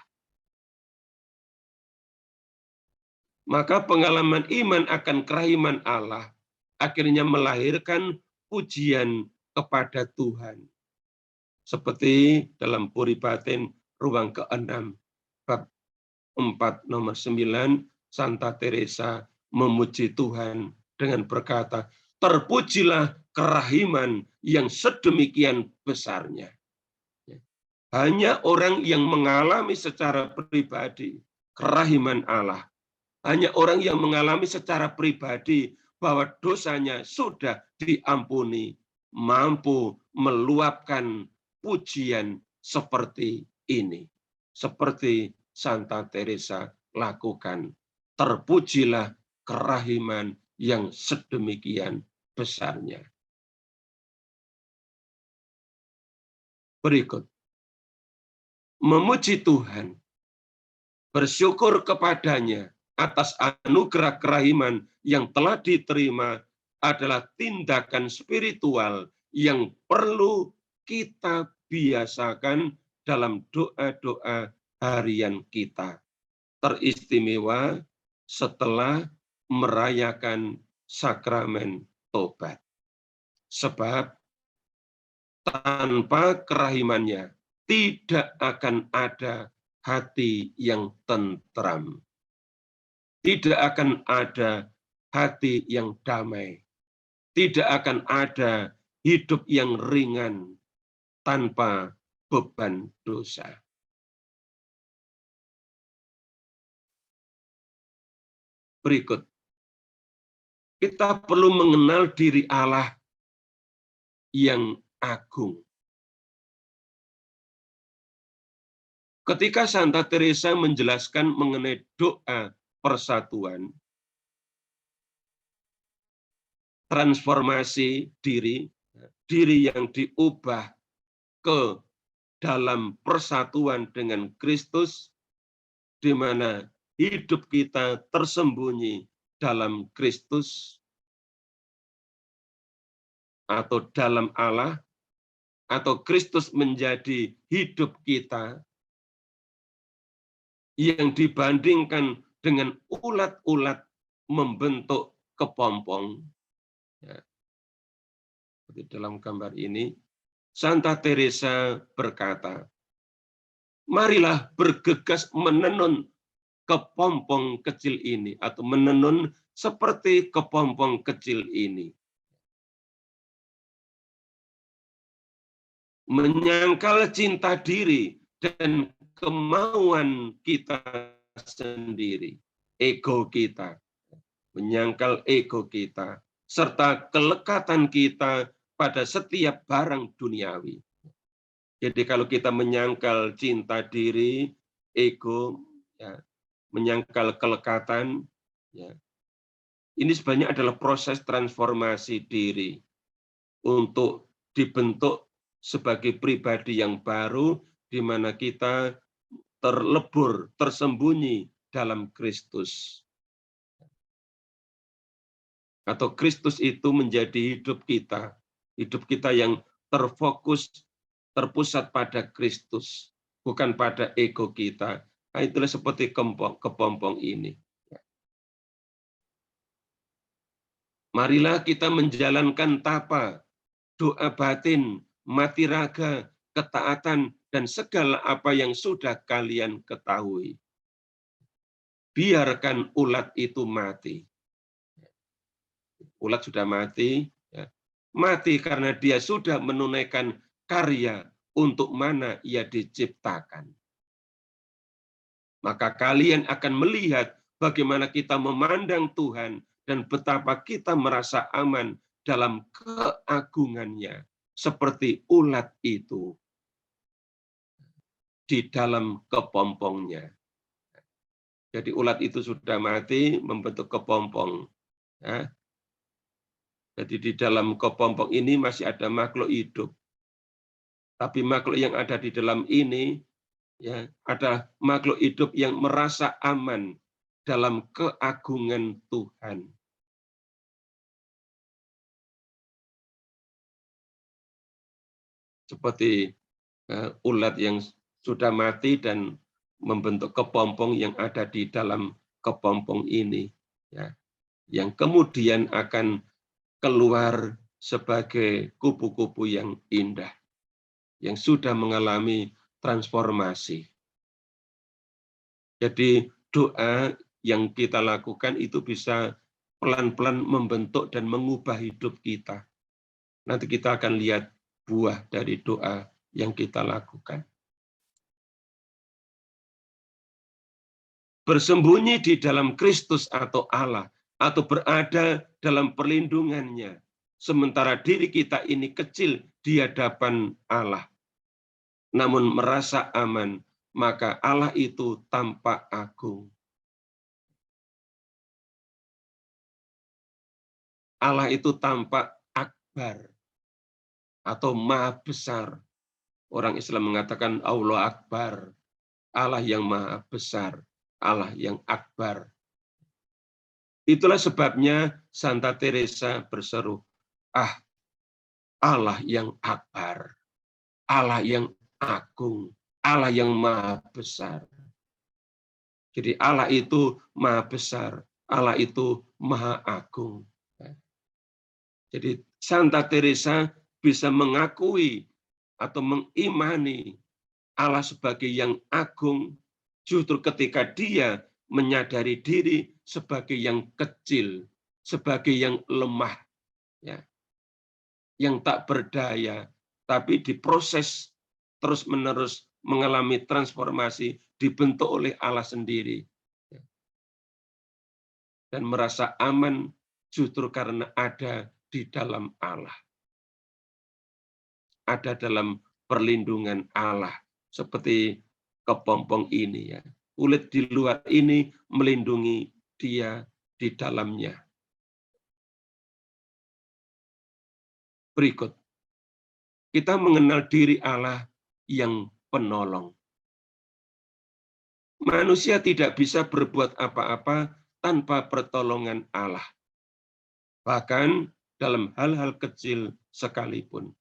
Maka pengalaman iman akan kerahiman Allah akhirnya melahirkan pujian kepada Tuhan. Seperti dalam Puri Batin Ruang ke-6 bab 4 nomor 9, Santa Teresa memuji Tuhan dengan berkata, terpujilah kerahiman yang sedemikian besarnya. Hanya orang yang mengalami secara pribadi kerahiman Allah, hanya orang yang mengalami secara pribadi bahwa dosanya sudah diampuni, mampu meluapkan pujian seperti ini. Seperti Santa Teresa lakukan. Terpujilah kerahiman yang sedemikian besarnya. Berikut. Memuji Tuhan, bersyukur kepadanya atas anugerah kerahiman yang telah diterima adalah tindakan spiritual yang perlu kita biasakan dalam doa-doa harian kita. Teristimewa setelah merayakan sakramen tobat. Sebab tanpa kerahimannya tidak akan ada hati yang tentram. Tidak akan ada hati yang damai. Tidak akan ada hidup yang ringan tanpa beban dosa. Berikut. Kita perlu mengenal diri Allah yang agung. Ketika Santa Teresa menjelaskan mengenai doa persatuan, transformasi diri yang diubah ke dalam persatuan dengan Kristus, di mana hidup kita tersembunyi dalam Kristus atau dalam Allah, atau Kristus menjadi hidup kita, yang dibandingkan dengan ulat-ulat membentuk kepompong. Ya. Seperti dalam gambar ini, Santa Teresa berkata, marilah bergegas menenun kepompong kecil ini, atau menenun seperti kepompong kecil ini. Menyangkal cinta diri dan kemauan kita sendiri, ego kita, menyangkal ego kita, serta kelekatan kita pada setiap barang duniawi. Jadi kalau kita menyangkal cinta diri, ego, ya, menyangkal kelekatan, ya, ini sebenarnya adalah proses transformasi diri untuk dibentuk sebagai pribadi yang baru, di mana kita terlebur, tersembunyi dalam Kristus. Atau Kristus itu menjadi hidup kita yang terfokus, terpusat pada Kristus, bukan pada ego kita. Nah, itulah seperti kepompong ini. Marilah kita menjalankan tapa, doa batin, mati raga, ketaatan, dan segala apa yang sudah kalian ketahui. Biarkan ulat itu mati. Ulat sudah mati, ya. Mati karena dia sudah menunaikan karya untuk mana ia diciptakan. Maka kalian akan melihat bagaimana kita memandang Tuhan dan betapa kita merasa aman dalam keagungannya, seperti ulat itu di dalam kepompongnya. Jadi ulat itu sudah mati, membentuk kepompong. Ya. Jadi di dalam kepompong ini masih ada makhluk hidup. Tapi makhluk yang ada di dalam ini, ya, ada makhluk hidup yang merasa aman dalam keagungan Tuhan. Seperti ulat yang sudah mati dan membentuk kepompong yang ada di dalam kepompong ini, ya, yang kemudian akan keluar sebagai kupu-kupu yang indah, yang sudah mengalami transformasi. Jadi doa yang kita lakukan itu bisa pelan-pelan membentuk dan mengubah hidup kita. Nanti kita akan lihat buah dari doa yang kita lakukan. Bersembunyi di dalam Kristus atau Allah, atau berada dalam perlindungannya, sementara diri kita ini kecil di hadapan Allah, namun merasa aman, maka Allah itu tampak agung. Allah itu tampak akbar atau maha besar. Orang Islam mengatakan Allah Akbar, Allah yang maha besar, Allah yang akbar. Itulah sebabnya Santa Teresa berseru, Allah yang akbar, Allah yang agung, Allah yang maha besar. Jadi Allah itu maha besar, Allah itu maha agung. Jadi Santa Teresa bisa mengakui atau mengimani Allah sebagai yang agung justru ketika dia menyadari diri sebagai yang kecil, sebagai yang lemah, ya, yang tak berdaya, tapi diproses terus-menerus mengalami transformasi, dibentuk oleh Allah sendiri. Dan merasa aman justru karena ada di dalam Allah. Ada dalam perlindungan Allah, seperti kepompong ini, ya. Kulit di luar ini melindungi dia di dalamnya. Berikut, kita mengenal diri Allah yang penolong. Manusia tidak bisa berbuat apa-apa tanpa pertolongan Allah. Bahkan dalam hal-hal kecil sekalipun.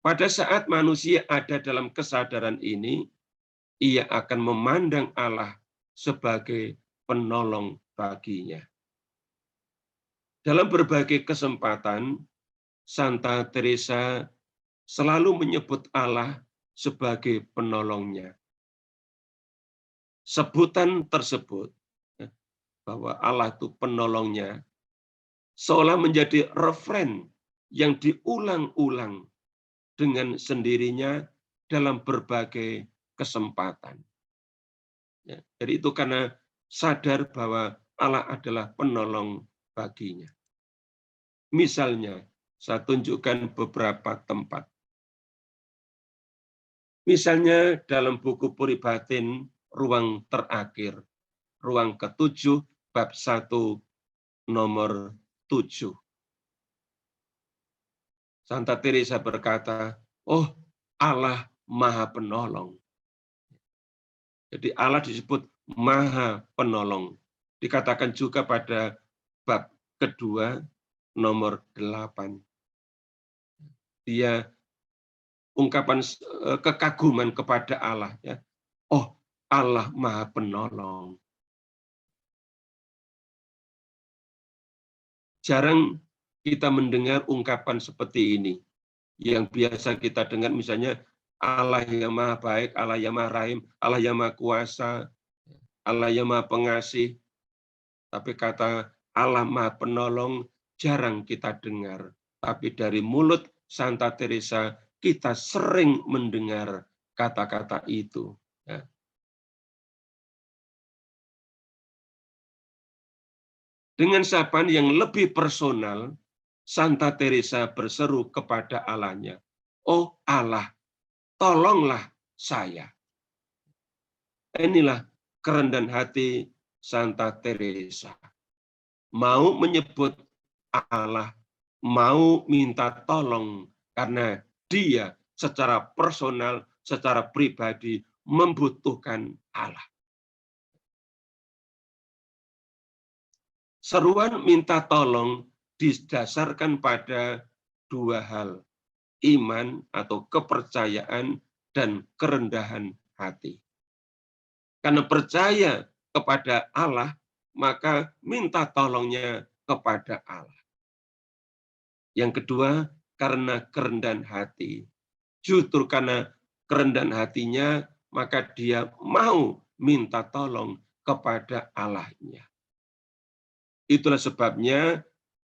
Pada saat manusia ada dalam kesadaran ini, ia akan memandang Allah sebagai penolong baginya. Dalam berbagai kesempatan, Santa Teresa selalu menyebut Allah sebagai penolongnya. Sebutan tersebut, bahwa Allah itu penolongnya, seolah menjadi referen yang diulang-ulang dengan sendirinya dalam berbagai kesempatan. Ya, jadi itu karena sadar bahwa Allah adalah penolong baginya. Misalnya, saya tunjukkan beberapa tempat. Misalnya dalam buku Puri Batin, ruang terakhir, ruang ke-7, bab 1, nomor 7. Santa Teresa berkata, oh Allah maha penolong. Jadi Allah disebut maha penolong. Dikatakan juga pada bab kedua, nomor 8. Dia ungkapan kekaguman kepada Allah. Ya. Oh Allah maha penolong. Jarang kita mendengar ungkapan seperti ini. Yang biasa kita dengar misalnya Allah yang maha baik, Allah yang maha rahim, Allah yang maha kuasa, Allah yang maha pengasih. Tapi kata Allah maha penolong jarang kita dengar. Tapi dari mulut Santa Teresa kita sering mendengar kata-kata itu. Ya. Dengan sapaan yang lebih personal, Santa Teresa berseru kepada Allahnya, "Oh Allah, tolonglah saya." Inilah kerendahan hati Santa Teresa. Mau menyebut Allah, mau minta tolong karena dia secara personal, secara pribadi membutuhkan Allah. Seruan minta tolong didasarkan pada dua hal, iman atau kepercayaan dan kerendahan hati. Karena percaya kepada Allah, maka minta tolongnya kepada Allah. Yang kedua, karena kerendahan hati. Justru karena kerendahan hatinya, maka dia mau minta tolong kepada Allahnya. Itulah sebabnya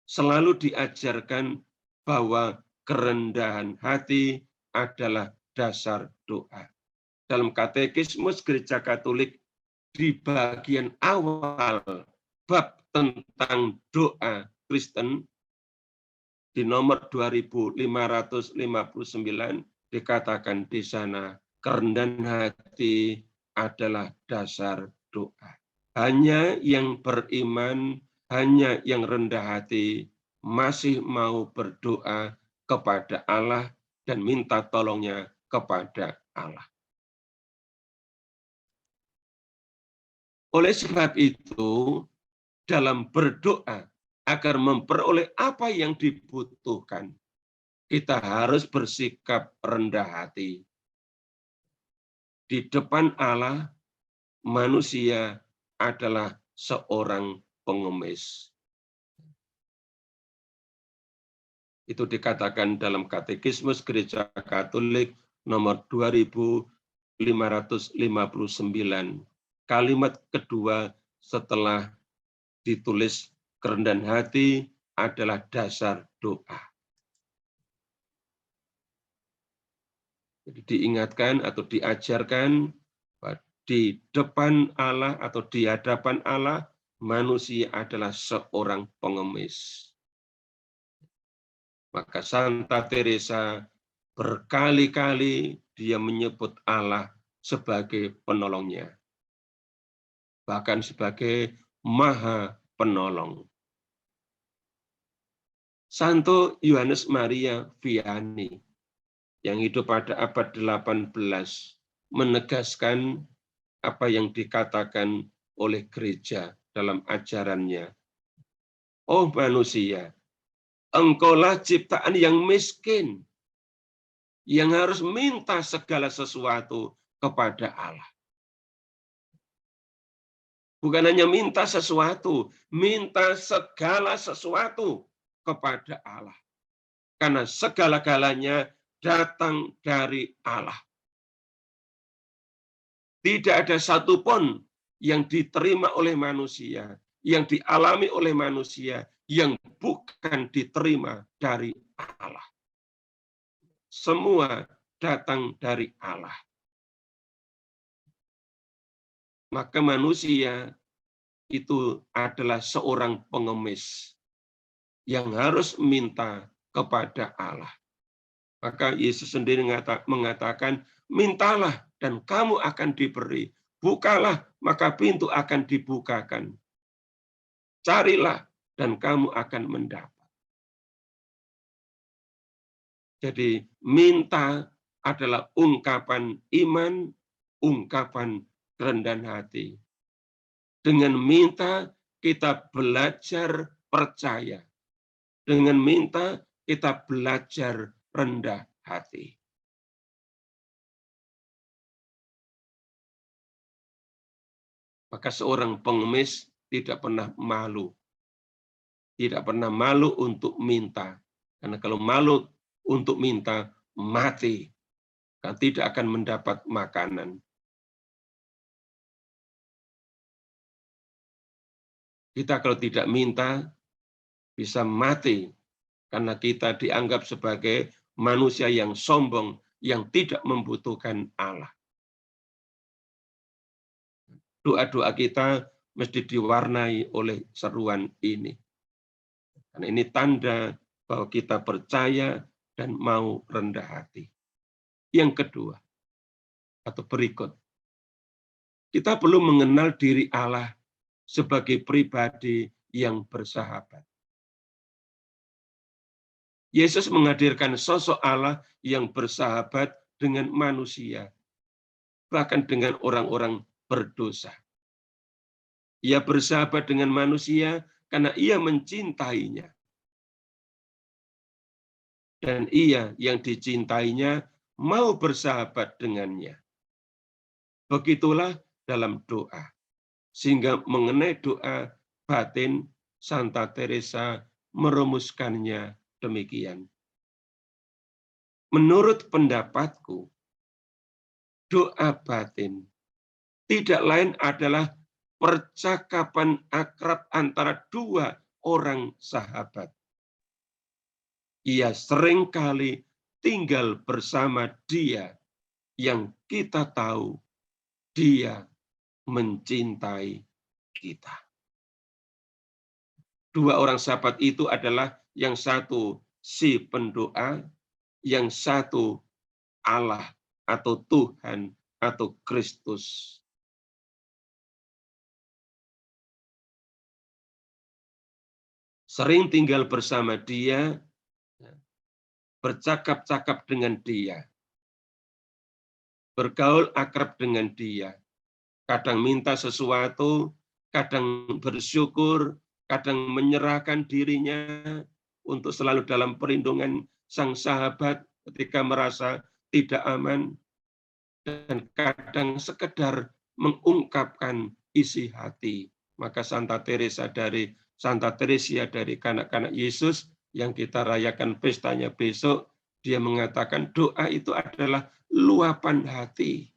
selalu diajarkan bahwa kerendahan hati adalah dasar doa. Dalam katekismus Gereja Katolik di bagian awal bab tentang doa Kristen di nomor 2559 dikatakan di sana kerendahan hati adalah dasar doa. Hanya yang beriman, hanya yang rendah hati masih mau berdoa kepada Allah dan minta tolongnya kepada Allah. Oleh sebab itu, dalam berdoa agar memperoleh apa yang dibutuhkan, kita harus bersikap rendah hati. Di depan Allah, manusia adalah seorang pengemis. Itu dikatakan dalam Katekismus Gereja Katolik nomor 2559. Kalimat kedua setelah ditulis kerendahan hati adalah dasar doa. Jadi diingatkan atau diajarkan di depan Allah atau di hadapan Allah, manusia adalah seorang pengemis. Maka Santa Teresa berkali-kali dia menyebut Allah sebagai penolongnya. Bahkan sebagai Maha Penolong. Santo Yohanes Maria Vianney yang hidup pada abad 18 menegaskan apa yang dikatakan oleh gereja dalam ajarannya. Oh manusia, engkaulah ciptaan yang miskin, yang harus minta segala sesuatu kepada Allah. Bukan hanya minta sesuatu, minta segala sesuatu kepada Allah. Karena segala-galanya datang dari Allah. Tidak ada satupun yang diterima oleh manusia, yang dialami oleh manusia, yang bukan diterima dari Allah. Semua datang dari Allah. Maka manusia itu adalah seorang pengemis yang harus minta kepada Allah. Maka Yesus sendiri mengatakan, mintalah dan kamu akan diberi. Bukalah maka pintu akan dibukakan. Carilah dan kamu akan mendapat. Jadi minta adalah ungkapan iman, ungkapan kerendahan hati. Dengan minta kita belajar percaya. Dengan minta kita belajar rendah hati. Maka seorang pengemis tidak pernah malu. Tidak pernah malu untuk minta. Karena kalau malu untuk minta, mati. Karena tidak akan mendapat makanan. Kita kalau tidak minta, bisa mati. Karena kita dianggap sebagai manusia yang sombong, yang tidak membutuhkan Allah. Doa-doa kita mesti diwarnai oleh seruan ini. Karena ini tanda bahwa kita percaya dan mau rendah hati. Yang kedua, atau berikut, kita perlu mengenal diri Allah sebagai pribadi yang bersahabat. Yesus menghadirkan sosok Allah yang bersahabat dengan manusia, bahkan dengan orang-orang berdosa. Ia bersahabat dengan manusia karena ia mencintainya. Dan ia yang dicintainya mau bersahabat dengannya. Begitulah dalam doa. Sehingga mengenai doa batin, Santa Teresa merumuskannya demikian. Menurut pendapatku, doa batin tidak lain adalah percakapan akrab antara dua orang sahabat. Ia seringkali tinggal bersama dia yang kita tahu dia mencintai kita. Dua orang sahabat itu adalah yang satu si pendoa, yang satu Allah atau Tuhan atau Kristus. Sering tinggal bersama dia, bercakap-cakap dengan dia, bergaul akrab dengan dia, kadang minta sesuatu, kadang bersyukur, kadang menyerahkan dirinya untuk selalu dalam perlindungan sang sahabat ketika merasa tidak aman, dan kadang sekedar mengungkapkan isi hati. Maka Santa Teresa dari kanak-kanak Yesus yang kita rayakan pestanya besok, dia mengatakan doa itu adalah luapan hati.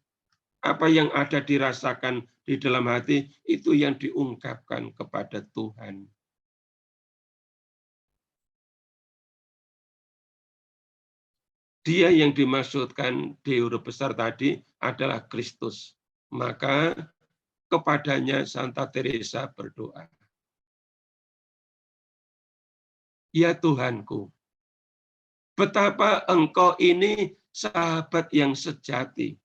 Apa yang ada dirasakan di dalam hati, itu yang diungkapkan kepada Tuhan. Dia yang dimaksudkan di huruf besar tadi adalah Kristus. Maka kepadanya Santa Teresa berdoa. Ya Tuhanku, betapa Engkau ini sahabat yang sejati.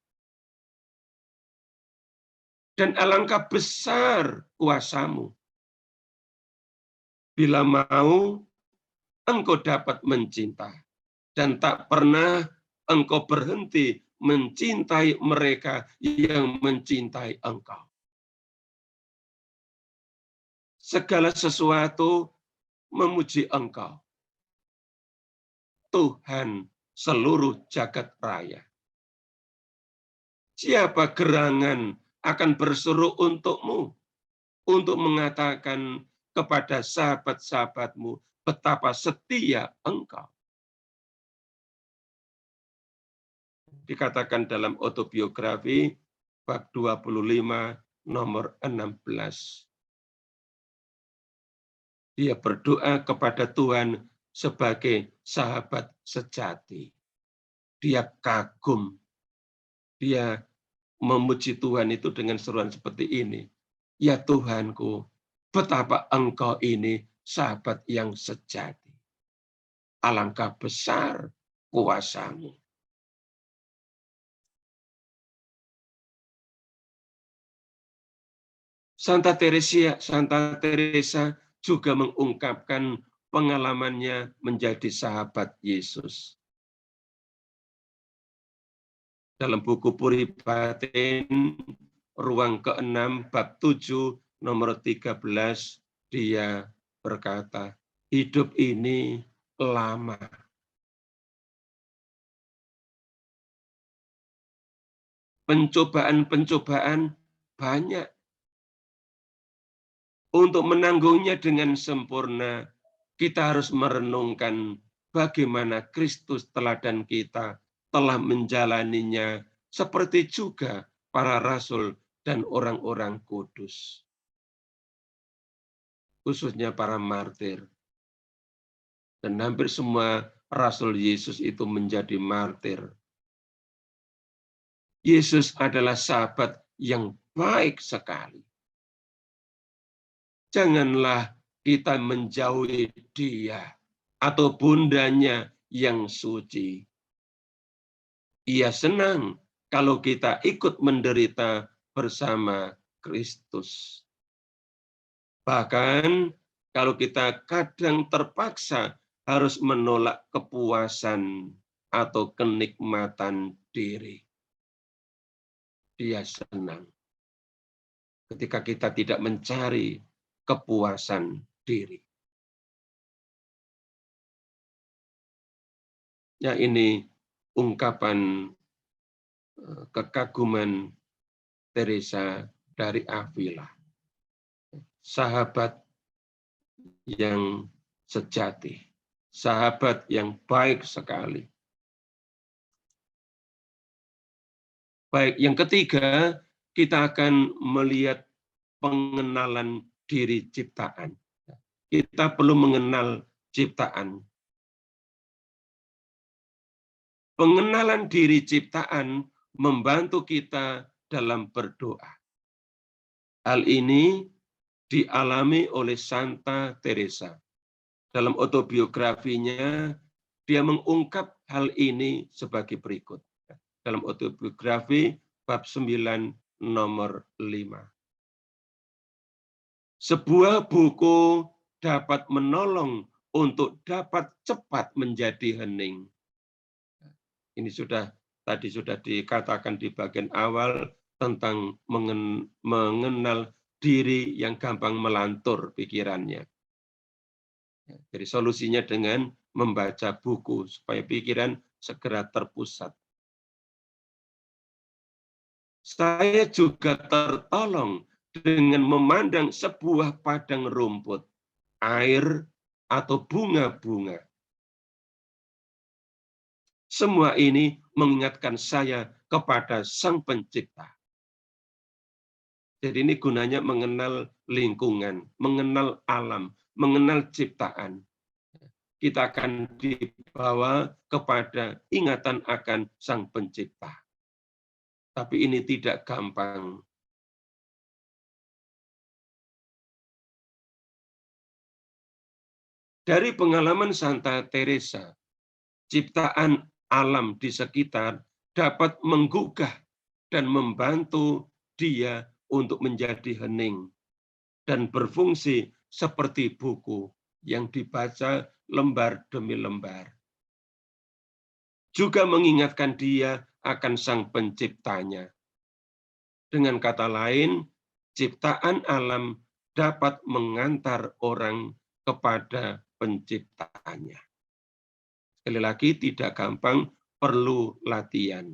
Dan alangkah besar kuasa-Mu. Bila mau, Engkau dapat mencinta. Dan tak pernah Engkau berhenti mencintai mereka yang mencintai Engkau. Segala sesuatu memuji Engkau, Tuhan seluruh jagat raya. Siapa gerangan akan berseru untukmu, untuk mengatakan kepada sahabat-sahabatmu betapa setia Engkau. Dikatakan dalam autobiografi bab 25 nomor 16. Dia berdoa kepada Tuhan sebagai sahabat sejati. Dia kagum. Dia memuji Tuhan itu dengan seruan seperti ini. Ya Tuhanku, betapa Engkau ini sahabat yang sejati. Alangkah besar kuasa-Mu. Santa Teresa juga mengungkapkan pengalamannya menjadi sahabat Yesus. Dalam buku Puri Batin, ruang ke-6, bab 7, nomor 13, dia berkata, hidup ini lama. Pencobaan-pencobaan banyak. Untuk menanggungnya dengan sempurna, kita harus merenungkan bagaimana Kristus teladan kita telah menjalaninya, seperti juga para rasul dan orang-orang kudus. Khususnya para martir. Dan hampir semua Rasul Yesus itu menjadi martir. Yesus adalah sahabat yang baik sekali. Janganlah kita menjauhi dia atau bundanya yang suci. Ia senang kalau kita ikut menderita bersama Kristus. Bahkan kalau kita kadang terpaksa harus menolak kepuasan atau kenikmatan diri. Dia senang ketika kita tidak mencari kepuasan diri. Ya, ini ungkapan kekaguman Teresa dari Avila. Sahabat yang sejati, sahabat yang baik sekali. Baik, yang ketiga, kita akan melihat pengenalan diri ciptaan. Kita perlu mengenal ciptaan. Pengenalan diri ciptaan membantu kita dalam berdoa. Hal ini dialami oleh Santa Teresa. Dalam autobiografinya, dia mengungkap hal ini sebagai berikut. Dalam autobiografi bab 9 nomor 5. Sebuah buku dapat menolong untuk dapat cepat menjadi hening. Ini tadi sudah dikatakan di bagian awal tentang mengenal diri yang gampang melantur pikirannya. Jadi solusinya dengan membaca buku supaya pikiran segera terpusat. Saya juga tertolong dengan memandang sebuah padang rumput, air, atau bunga-bunga. Semua ini mengingatkan saya kepada Sang Pencipta. Jadi ini gunanya mengenal lingkungan, mengenal alam, mengenal ciptaan. Kita akan dibawa kepada ingatan akan Sang Pencipta. Tapi ini tidak gampang. Dari pengalaman Santa Teresa, ciptaan alam di sekitar dapat menggugah dan membantu dia untuk menjadi hening dan berfungsi seperti buku yang dibaca lembar demi lembar. Juga mengingatkan dia akan Sang Penciptanya. Dengan kata lain, ciptaan alam dapat mengantar orang kepada Penciptanya. Sekali lagi, tidak gampang, perlu latihan.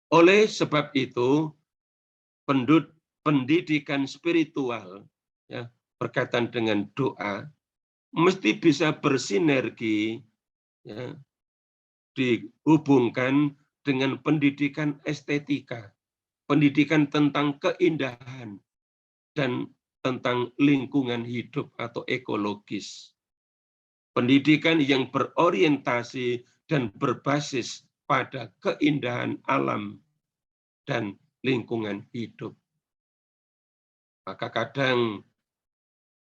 Oleh sebab itu, pendidikan spiritual ya, berkaitan dengan doa mesti bisa bersinergi, ya, dihubungkan dengan pendidikan estetika, pendidikan tentang keindahan, dan tentang lingkungan hidup atau ekologis. Pendidikan yang berorientasi dan berbasis pada keindahan alam dan lingkungan hidup. Maka kadang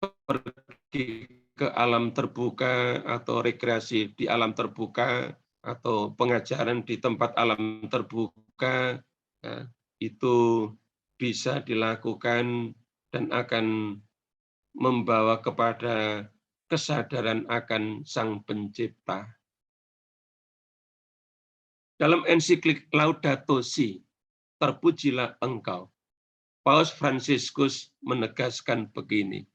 pergi ke alam terbuka atau rekreasi di alam terbuka atau pengajaran di tempat alam terbuka, ya, itu bisa dilakukan dan akan membawa kepada kesadaran akan Sang Pencipta. Dalam ensiklik Laudato Si, terpujilah Engkau, Paus Fransiskus menegaskan begini.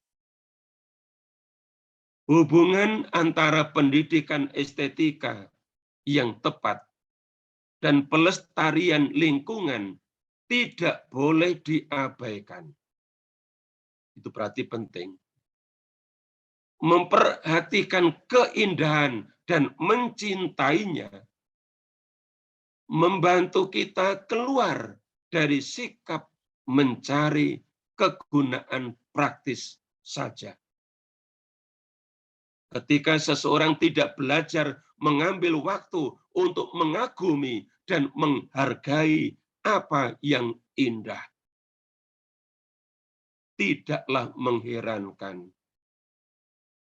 Hubungan antara pendidikan estetika yang tepat dan pelestarian lingkungan tidak boleh diabaikan. Itu berarti penting. Memperhatikan keindahan dan mencintainya membantu kita keluar dari sikap mencari kegunaan praktis saja. Ketika seseorang tidak belajar mengambil waktu untuk mengagumi dan menghargai apa yang indah, tidaklah mengherankan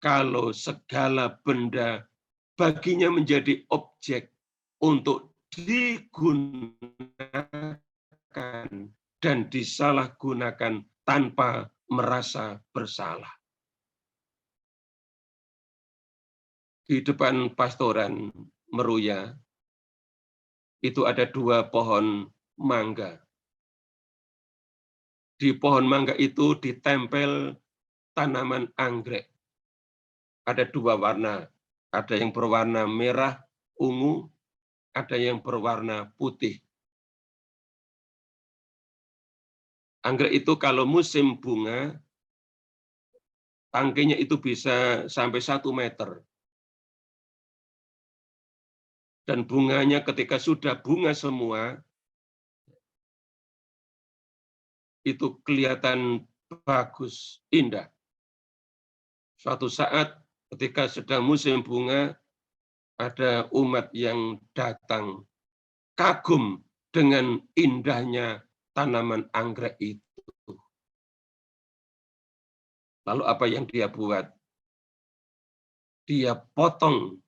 kalau segala benda baginya menjadi objek untuk digunakan dan disalahgunakan tanpa merasa bersalah. Di depan pastoran Meruya, itu ada 2 pohon mangga. Di pohon mangga itu ditempel tanaman anggrek. Ada 2 warna, ada yang berwarna merah, ungu, ada yang berwarna putih. Anggrek itu kalau musim bunga, tangkainya itu bisa sampai 1 meter. Dan bunganya ketika sudah bunga semua, itu kelihatan bagus, indah. Suatu saat ketika sedang musim bunga, ada umat yang datang kagum dengan indahnya tanaman anggrek itu. Lalu apa yang dia buat? Dia potong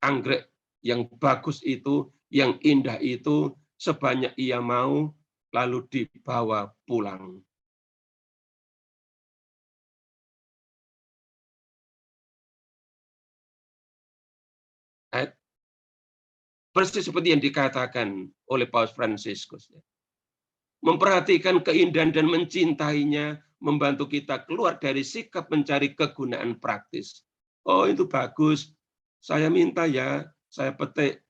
anggrek yang bagus itu, yang indah itu, sebanyak ia mau, lalu dibawa pulang. Persis seperti yang dikatakan oleh Paus Fransiskus. Memperhatikan keindahan dan mencintainya, membantu kita keluar dari sikap mencari kegunaan praktis. Oh, itu bagus, saya minta ya, saya petik.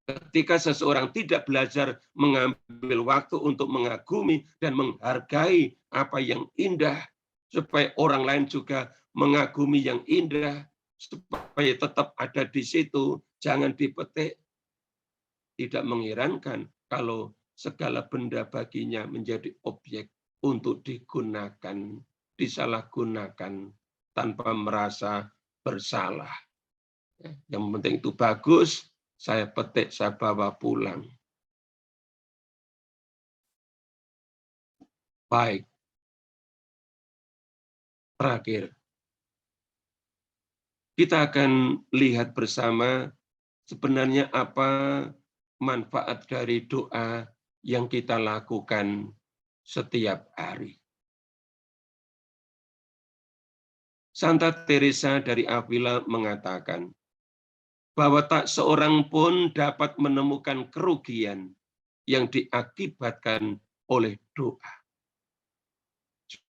Ketika seseorang tidak belajar mengambil waktu untuk mengagumi dan menghargai apa yang indah, supaya orang lain juga mengagumi yang indah, supaya tetap ada di situ, jangan dipetik. Tidak mengherankan kalau segala benda baginya menjadi objek untuk digunakan, disalahgunakan tanpa merasa bersalah. Yang penting itu bagus, saya petik, saya bawa pulang. Baik. Terakhir, kita akan lihat bersama sebenarnya apa manfaat dari doa yang kita lakukan setiap hari. Santa Teresa dari Avila mengatakan bahwa tak seorang pun dapat menemukan kerugian yang diakibatkan oleh doa.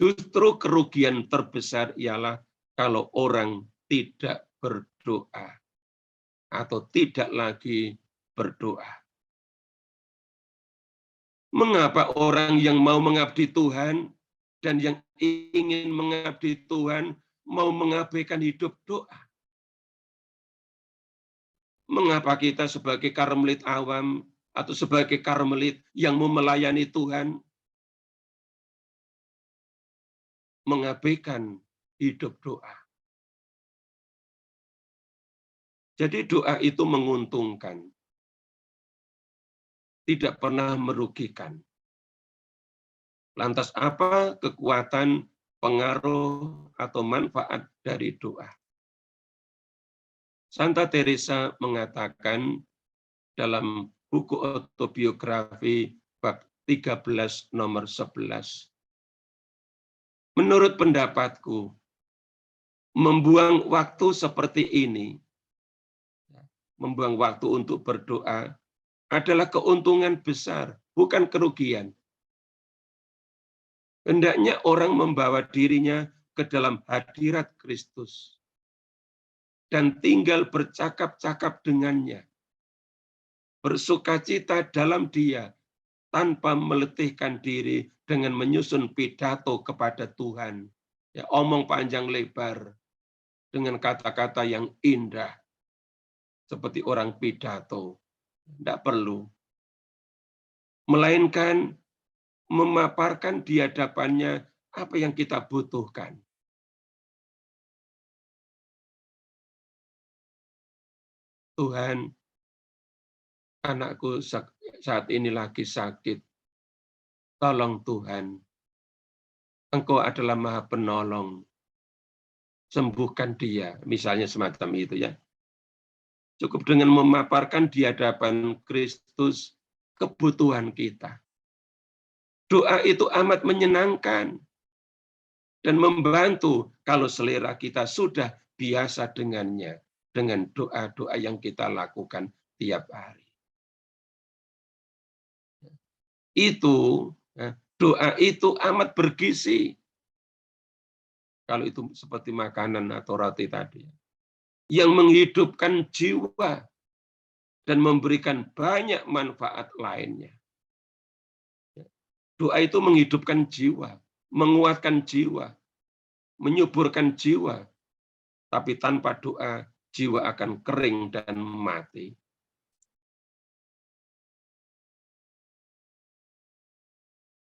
Justru kerugian terbesar ialah kalau orang tidak berdoa atau tidak lagi berdoa. Mengapa orang yang mau mengabdi Tuhan dan yang ingin mengabdi Tuhan mau mengabaikan hidup doa? Mengapa kita sebagai karmelit awam atau sebagai karmelit yang mau melayani Tuhan mengabaikan hidup doa? Jadi doa itu menguntungkan, tidak pernah merugikan. Lantas apa kekuatan, pengaruh, atau manfaat dari doa? Santa Teresa mengatakan dalam buku autobiografi bab 13 nomor 11. Menurut pendapatku, membuang waktu seperti ini, membuang waktu untuk berdoa adalah keuntungan besar, bukan kerugian. Hendaknya orang membawa dirinya ke dalam hadirat Kristus dan tinggal bercakap-cakap dengannya, bersukacita dalam Dia tanpa meletihkan diri dengan menyusun pidato kepada Tuhan. Ya, omong panjang lebar dengan kata-kata yang indah seperti orang pidato. Tidak perlu. Melainkan memaparkan di hadapannya apa yang kita butuhkan. Tuhan, anakku saat ini lagi sakit. Tolong Tuhan, Engkau adalah Maha Penolong. Sembuhkan dia, misalnya semacam itu ya. Cukup dengan memaparkan di hadapan Kristus kebutuhan kita. Doa itu amat menyenangkan dan membantu kalau selera kita sudah biasa dengannya, dengan doa-doa yang kita lakukan tiap hari. Doa itu amat bergizi. Kalau itu seperti makanan atau roti tadi. Yang menghidupkan jiwa dan memberikan banyak manfaat lainnya. Doa itu menghidupkan jiwa, menguatkan jiwa, menyuburkan jiwa. Tapi tanpa doa, jiwa akan kering dan mati.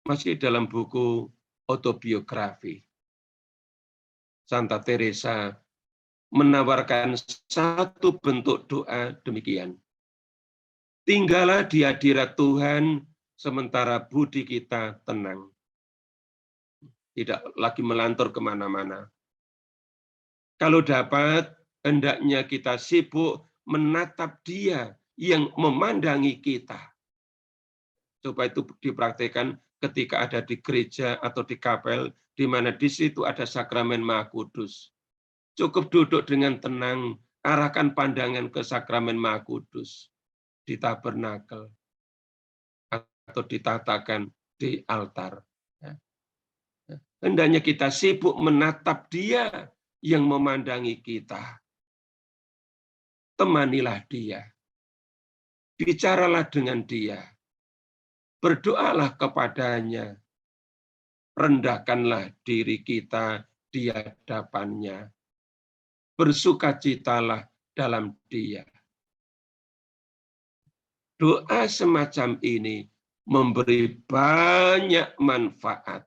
Masih dalam buku autobiografi, Santa Teresa menawarkan satu bentuk doa demikian. Tinggallah di hadirat Tuhan sementara budi kita tenang. Tidak lagi melantur kemana-mana. Kalau dapat, hendaknya kita sibuk menatap Dia yang memandangi kita. Coba itu dipraktikkan ketika ada di gereja atau di kapel, di mana di situ ada sakramen Maha Kudus. Cukup duduk dengan tenang, arahkan pandangan ke sakramen Maha Kudus di tabernakel atau ditatakan di altar. Hendaknya kita sibuk menatap Dia yang memandangi kita. Temanilah Dia. Bicaralah dengan Dia. Berdoalah kepadanya. Rendahkanlah diri kita di hadapannya. Bersukacitalah dalam Dia. Doa semacam ini memberi banyak manfaat.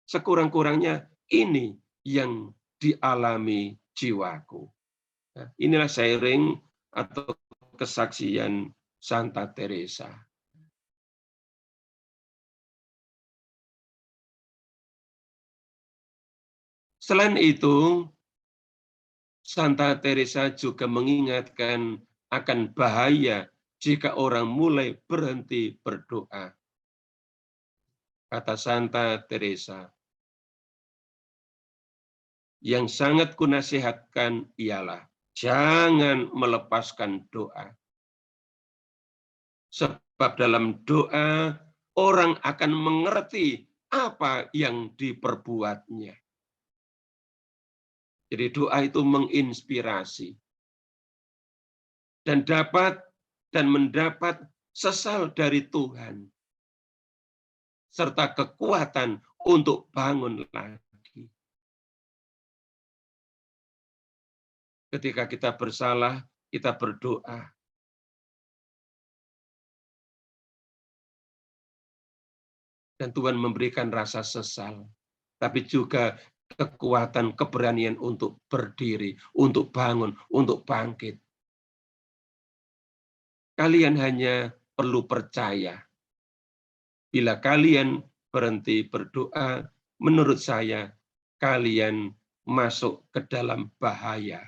Sekurang-kurangnya ini yang dialami jiwaku. Nah, inilah sharing atau kesaksian Santa Teresa. Selain itu, Santa Teresa juga mengingatkan akan bahaya jika orang mulai berhenti berdoa. Kata Santa Teresa, yang sangat kunasihatkan ialah jangan melepaskan doa. Sebab dalam doa orang akan mengerti apa yang diperbuatnya. Jadi doa itu menginspirasi. Dan mendapat sesal dari Tuhan. Serta kekuatan untuk bangun lagi. Ketika kita bersalah, kita berdoa. Dan Tuhan memberikan rasa sesal. Tapi juga kekuatan, keberanian untuk berdiri, untuk bangun, untuk bangkit. Kalian hanya perlu percaya. Bila kalian berhenti berdoa, menurut saya, kalian masuk ke dalam bahaya.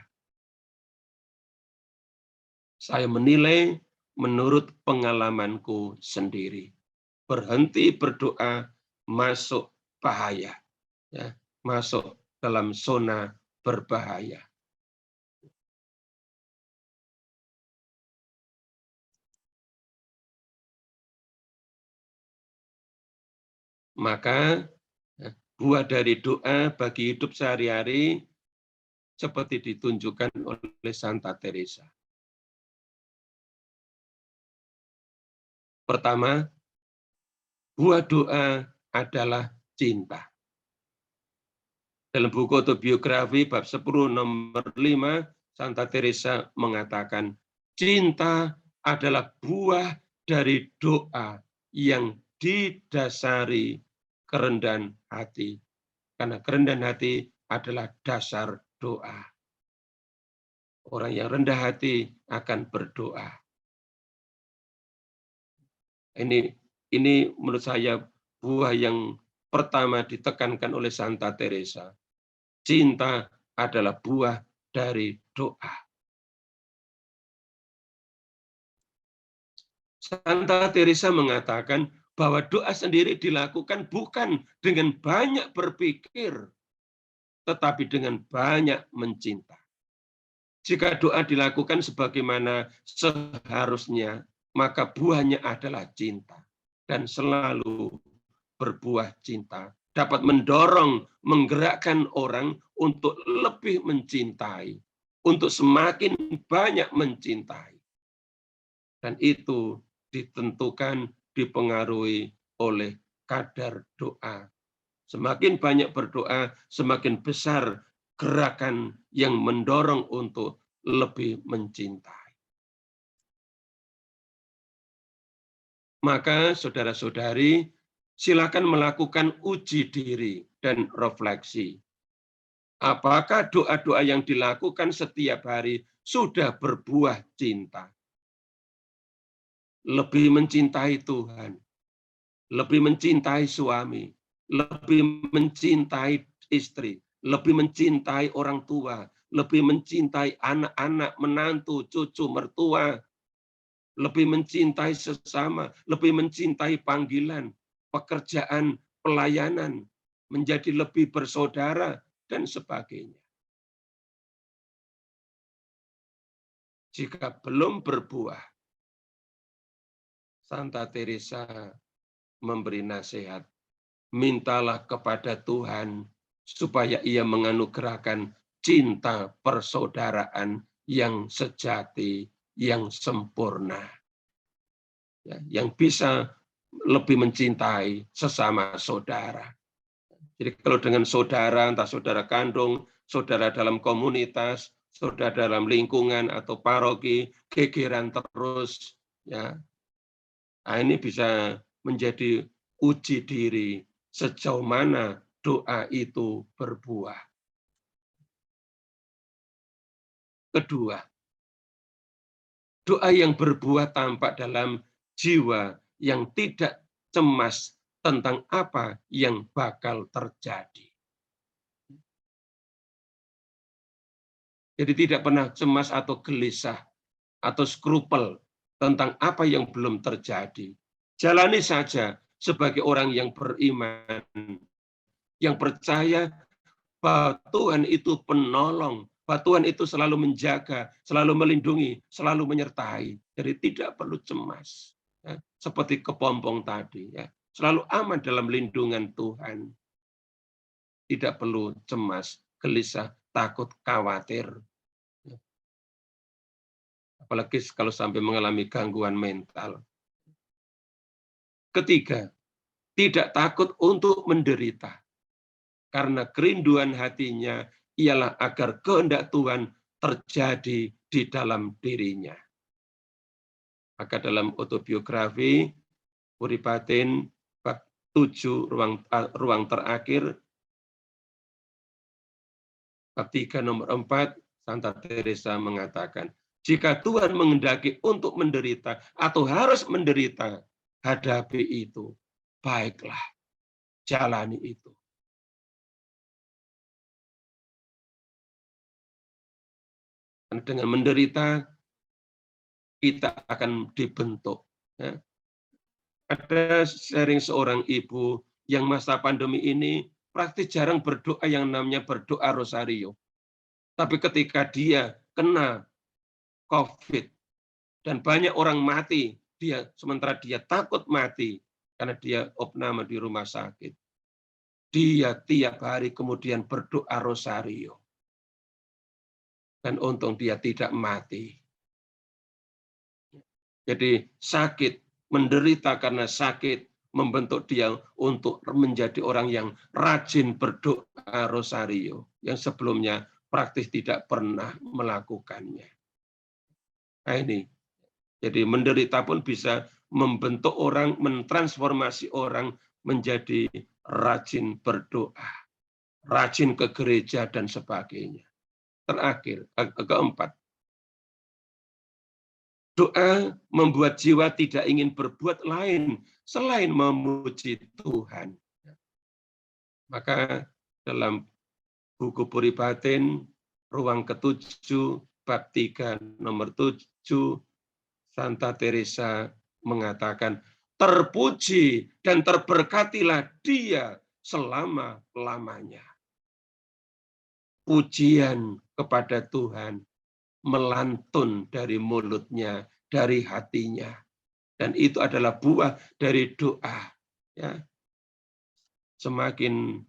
Saya menilai menurut pengalamanku sendiri. Berhenti berdoa, masuk bahaya. Ya, masuk dalam zona berbahaya. Maka buah dari doa bagi hidup sehari-hari seperti ditunjukkan oleh Santa Teresa. Pertama, buah doa adalah cinta. Dalam buku autobiografi bab 10 nomor 5, Santa Teresa mengatakan, cinta adalah buah dari doa yang didasari kerendahan hati. Karena kerendahan hati adalah dasar doa. Orang yang rendah hati akan berdoa. Ini menurut saya buah yang pertama ditekankan oleh Santa Teresa. Cinta adalah buah dari doa. Santa Teresa mengatakan bahwa doa sendiri dilakukan bukan dengan banyak berpikir, tetapi dengan banyak mencinta. Jika doa dilakukan sebagaimana seharusnya, maka buahnya adalah cinta. Dan selalu berbuah cinta. Dapat mendorong, menggerakkan orang untuk lebih mencintai. Untuk semakin banyak mencintai. Dan itu ditentukan, dipengaruhi oleh kadar doa. Semakin banyak berdoa, semakin besar gerakan yang mendorong untuk lebih mencintai. Maka saudara-saudari, silakan melakukan uji diri dan refleksi. Apakah doa-doa yang dilakukan setiap hari sudah berbuah cinta? Lebih mencintai Tuhan, lebih mencintai suami, lebih mencintai istri, lebih mencintai orang tua, lebih mencintai anak-anak, menantu, cucu, mertua, lebih mencintai sesama, lebih mencintai panggilan, pekerjaan, pelayanan, menjadi lebih bersaudara, dan sebagainya. Jika belum berbuah, Santa Teresa memberi nasihat, mintalah kepada Tuhan supaya Ia menganugerahkan cinta persaudaraan yang sejati, yang sempurna, yang bisa lebih mencintai sesama saudara. Jadi kalau dengan saudara, entah saudara kandung, saudara dalam komunitas, saudara dalam lingkungan atau paroki, gegeran terus, ya, nah, ini bisa menjadi uji diri sejauh mana doa itu berbuah. Kedua, doa yang berbuah tampak dalam jiwa yang tidak cemas tentang apa yang bakal terjadi. Jadi tidak pernah cemas atau gelisah atau skrupel tentang apa yang belum terjadi. Jalani saja sebagai orang yang beriman, yang percaya bahwa Tuhan itu penolong, bahwa Tuhan itu selalu menjaga, selalu melindungi, selalu menyertai. Jadi tidak perlu cemas. Ya, seperti kepompong tadi. Ya, selalu aman dalam lindungan Tuhan. Tidak perlu cemas, gelisah, takut, khawatir. Apalagi kalau sampai mengalami gangguan mental. Ketiga, tidak takut untuk menderita. Karena kerinduan hatinya ialah agar kehendak Tuhan terjadi di dalam dirinya. Maka dalam autobiografi Puripatin bab 7 ruang terakhir, bab 3 nomor 4, Santa Teresa mengatakan, jika Tuhan menghendaki untuk menderita atau harus menderita, hadapi itu. Baiklah, jalani itu. Dan dengan menderita, kita akan dibentuk. Ya. Ada sharing seorang ibu yang masa pandemi ini praktis jarang berdoa yang namanya berdoa rosario. Tapi ketika dia kena COVID dan banyak orang mati, sementara dia takut mati karena dia opname di rumah sakit. Dia tiap hari kemudian berdoa rosario. Dan untung dia tidak mati. Jadi sakit, menderita karena sakit, membentuk dia untuk menjadi orang yang rajin berdoa rosario, yang sebelumnya praktis tidak pernah melakukannya. Nah ini, jadi menderita pun bisa membentuk orang, mentransformasi orang menjadi rajin berdoa, rajin ke gereja dan sebagainya. Terakhir, keempat, Doa membuat jiwa tidak ingin berbuat lain selain memuji Tuhan. Maka dalam buku Puri Batin, ruang ke-7, bab 3, nomor 7, Santa Teresa mengatakan, terpuji dan terberkatilah dia selama-lamanya. Pujian kepada Tuhan melantun dari mulutnya, dari hatinya. Dan itu adalah buah dari doa. Ya. Semakin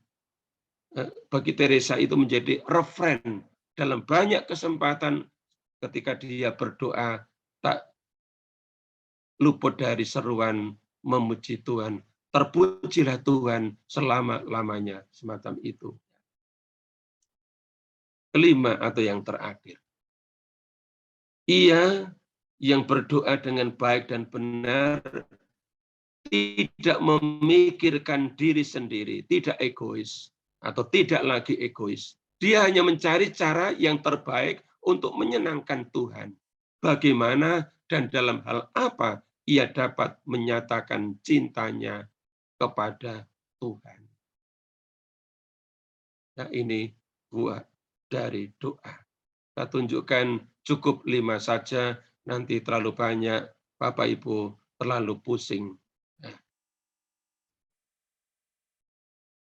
bagi Teresa itu menjadi referen dalam banyak kesempatan ketika dia berdoa, tak luput dari seruan memuji Tuhan. Terpujilah Tuhan selama-lamanya, semacam itu. Kelima atau yang terakhir. Ia yang berdoa dengan baik dan benar, tidak memikirkan diri sendiri, tidak egois, atau tidak lagi egois. Dia hanya mencari cara yang terbaik untuk menyenangkan Tuhan. Bagaimana dan dalam hal apa ia dapat menyatakan cintanya kepada Tuhan. Nah, ini buah dari doa. Kita tunjukkan cukup 5 saja, nanti terlalu banyak, Bapak Ibu terlalu pusing.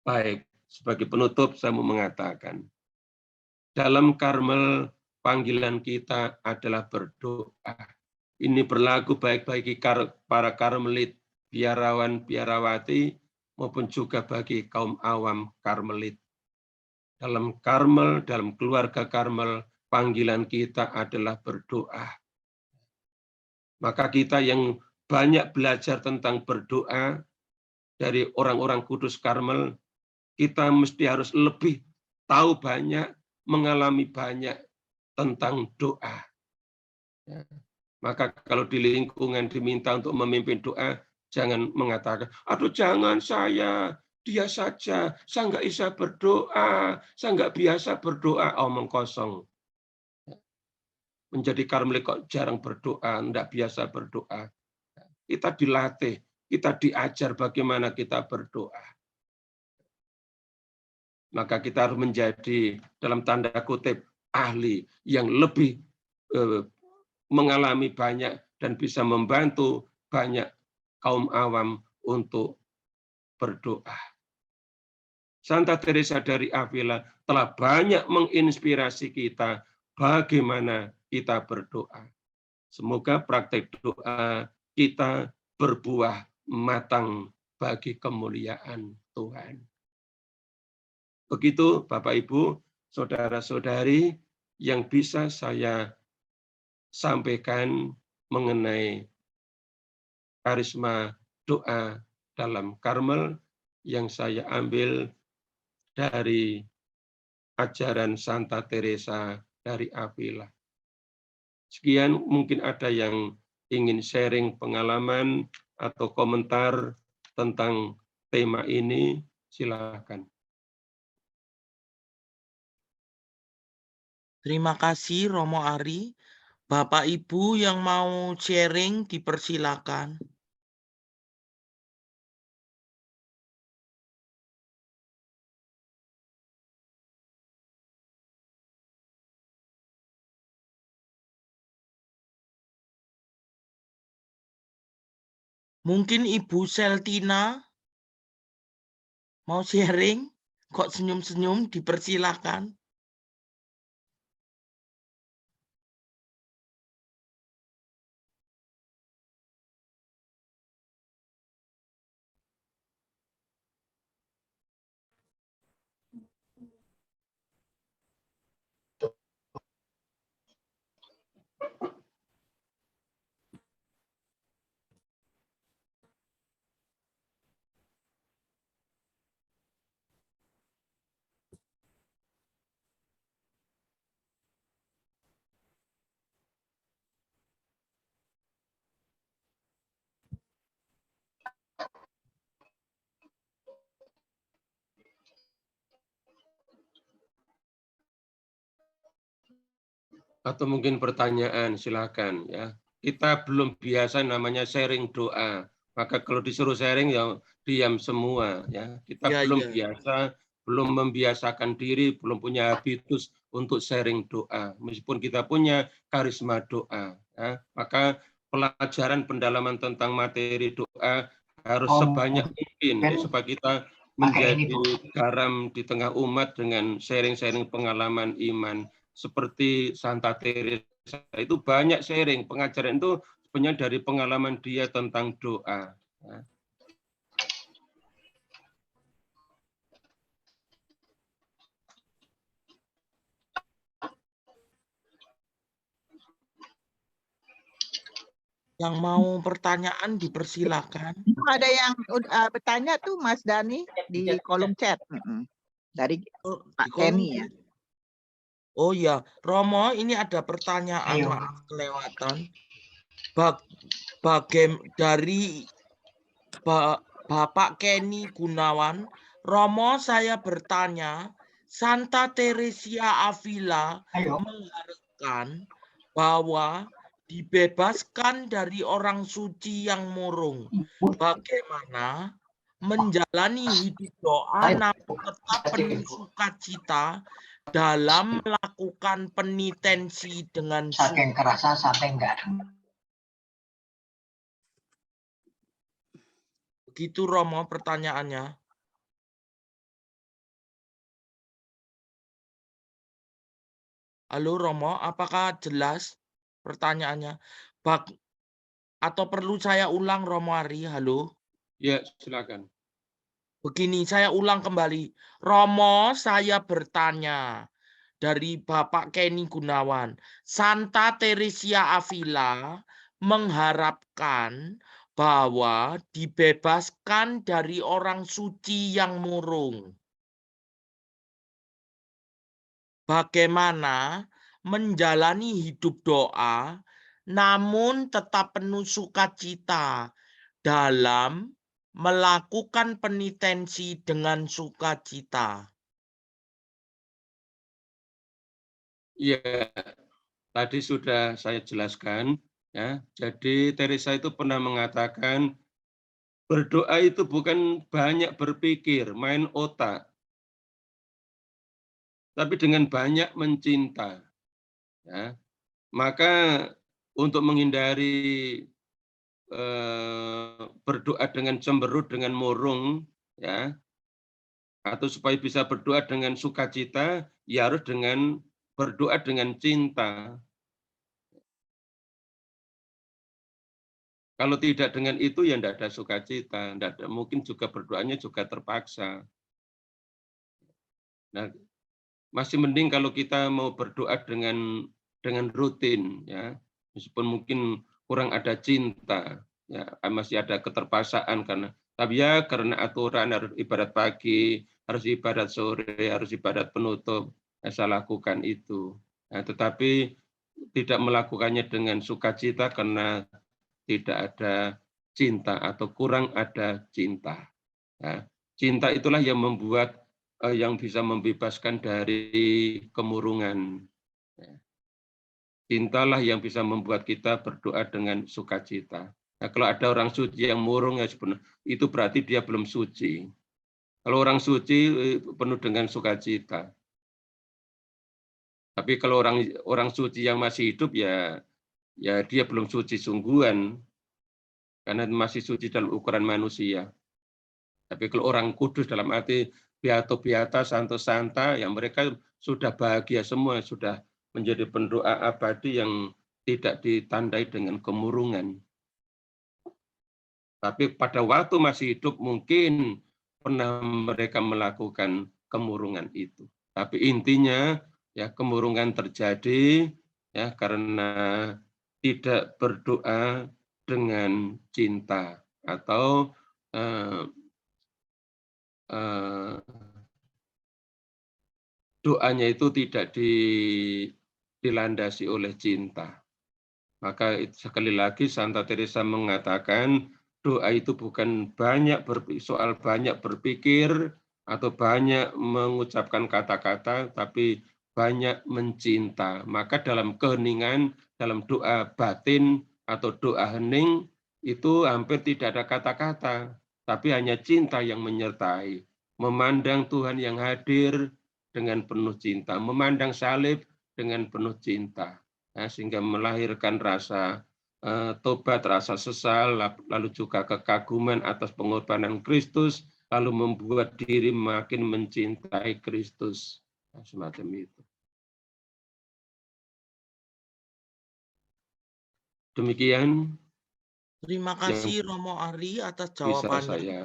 Baik, sebagai penutup saya mau mengatakan, dalam Karmel panggilan kita adalah berdoa. Ini berlaku baik bagi para Karmelit, biarawan, biarawati, maupun juga bagi kaum awam Karmelit. Dalam Karmel, dalam keluarga Karmel, panggilan kita adalah berdoa. Maka kita yang banyak belajar tentang berdoa dari orang-orang kudus Karmel, kita mesti harus lebih tahu banyak, mengalami banyak tentang doa. Ya. Maka kalau di lingkungan diminta untuk memimpin doa, jangan mengatakan, aduh jangan saya, dia saja, saya nggak bisa berdoa, saya nggak biasa berdoa, omong kosong. Menjadi Karmelit kok jarang berdoa, nggak biasa berdoa. Kita dilatih, kita diajar bagaimana kita berdoa. Maka kita harus menjadi dalam tanda kutip ahli yang lebih mengalami banyak dan bisa membantu banyak kaum awam untuk berdoa. Santa Teresa dari Avila telah banyak menginspirasi kita bagaimana kita berdoa. Semoga praktek doa kita berbuah matang bagi kemuliaan Tuhan. Begitu Bapak Ibu, saudara-saudari yang bisa saya sampaikan mengenai karisma doa dalam Karmel yang saya ambil dari ajaran Santa Teresa dari Avila. Sekian, mungkin ada yang ingin sharing pengalaman atau komentar tentang tema ini, silakan. Terima kasih Romo Ari. Bapak Ibu yang mau sharing dipersilakan. Mungkin Ibu Seltina mau sharing, kok senyum-senyum, dipersilakan. Atau mungkin pertanyaan, silakan ya. kita belum biasa namanya sharing doa. Maka kalau disuruh sharing ya diam semua ya. Kita belum biasa, belum membiasakan diri, belum punya habitus untuk sharing doa. Meskipun kita punya karisma doa, ya. Maka pelajaran pendalaman tentang materi doa harus sebanyak mungkin ya, supaya kita menjadi garam di tengah umat dengan sharing-sharing pengalaman iman seperti Santa Teresa itu banyak sharing pengajaran itu sebenarnya dari pengalaman dia tentang doa. Ya. Yang mau pertanyaan dipersilakan. Ada yang bertanya tuh Mas Dani di kolom chat dari Pak Kenny ya. Oh ya, Romo, ini ada pertanyaan, maaf kelewatan. Dari Bapak Kenny Gunawan, Romo, saya bertanya, Santa Teresia Avila mengharapkan bahwa dibebaskan dari orang suci yang murung. Bagaimana menjalani hidup doa namun tetap penuh sukacita dalam melakukan penitensi dengan saking kerasa, saking enggak. Begitu Romo pertanyaannya. Halo Romo, apakah jelas pertanyaannya? Atau perlu saya ulang Romo Ari? Halo? Ya, silakan. Begini, saya ulang kembali. Romo, saya bertanya dari Bapak Kenny Gunawan. Santa Teresia Avila mengharapkan bahwa dibebaskan dari orang suci yang murung. Bagaimana menjalani hidup doa namun tetap penuh sukacita dalam melakukan penitensi dengan sukacita. Ya, tadi sudah saya jelaskan ya. Jadi Teresa itu pernah mengatakan berdoa itu bukan banyak berpikir, main otak. Tapi dengan banyak mencinta. Ya. Maka untuk menghindari berdoa dengan cemberut, dengan murung, ya, atau supaya bisa berdoa dengan sukacita, ya harus dengan berdoa dengan cinta. Kalau tidak dengan itu ya tidak ada sukacita, mungkin juga berdoanya juga terpaksa. Nah, masih mending kalau kita mau berdoa dengan rutin, ya, meskipun mungkin kurang ada cinta, ya, masih ada keterpaksaan tapi ya karena aturan harus ibadat pagi, harus ibadat sore, harus ibadat penutup, ya, saya lakukan itu. Nah, tetapi tidak melakukannya dengan sukacita karena tidak ada cinta atau kurang ada cinta. Ya, cinta itulah yang membuat yang bisa membebaskan dari kemurungan. Cintalah yang bisa membuat kita berdoa dengan sukacita. Nah, kalau ada orang suci yang murung ya sebenarnya itu berarti dia belum suci. Kalau orang suci penuh dengan sukacita. Tapi kalau orang suci yang masih hidup ya dia belum suci sungguhan karena masih suci dalam ukuran manusia. Tapi kalau orang kudus dalam arti beato beata, santo santa, yang mereka sudah bahagia semua, sudah menjadi pendoa abadi yang tidak ditandai dengan kemurungan. Tapi pada waktu masih hidup mungkin pernah mereka melakukan kemurungan itu. Tapi intinya ya kemurungan terjadi ya karena tidak berdoa dengan cinta atau doanya itu tidak dilandasi oleh cinta. Maka sekali lagi Santa Teresa mengatakan doa itu bukan soal banyak berpikir atau banyak mengucapkan kata-kata, tapi banyak mencinta. Maka dalam keheningan, dalam doa batin, atau doa hening itu hampir tidak ada kata-kata, tapi hanya cinta yang menyertai. Memandang Tuhan yang hadir dengan penuh cinta, memandang salib dengan penuh cinta, sehingga melahirkan rasa tobat, rasa sesal, lalu juga kekaguman atas pengorbanan Kristus, lalu membuat diri makin mencintai Kristus. Semacam itu. Demikian. Terima kasih Romo Ari atas Bisa jawabannya. saya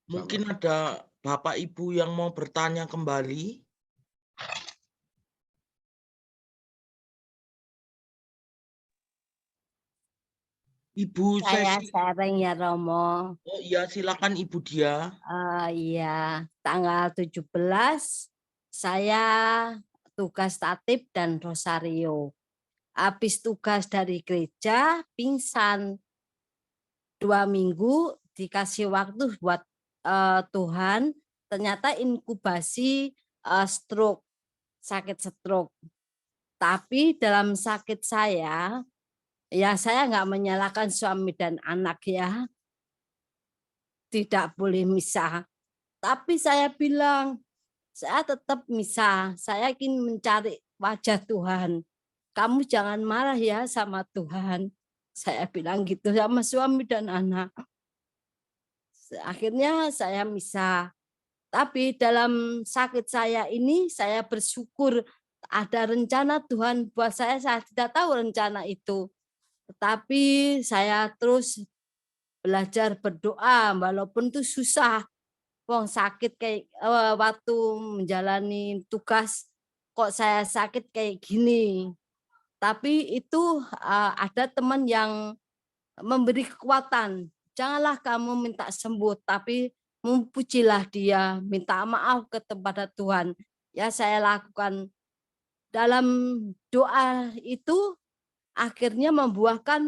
Mungkin ada Bapak Ibu yang mau bertanya kembali. Ibu Saya Sesi. sharing ya Romo. Oh iya, silakan Ibu Dia. Iya, tanggal 17 saya tugas tatip dan rosario. Habis tugas dari gereja, pingsan 2 minggu, dikasih waktu buat Tuhan, ternyata inkubasi stroke, sakit stroke. Tapi dalam sakit saya, ya saya nggak menyalahkan suami dan anak ya, tidak boleh misah. Tapi saya bilang, saya tetap misah, saya ingin mencari wajah Tuhan. Kamu jangan marah ya sama Tuhan. Saya bilang gitu sama suami dan anak. Akhirnya saya misah. Tapi dalam sakit saya ini saya bersyukur ada rencana Tuhan buat saya tidak tahu rencana itu. Tetapi saya terus belajar berdoa walaupun itu susah. Wong sakit kayak waktu menjalani tugas kok saya sakit kayak gini. Tapi itu ada teman yang memberi kekuatan. Janganlah kamu minta sembuh, tapi memujilah dia, minta maaf kepada Tuhan. Ya saya lakukan dalam doa itu akhirnya membuahkan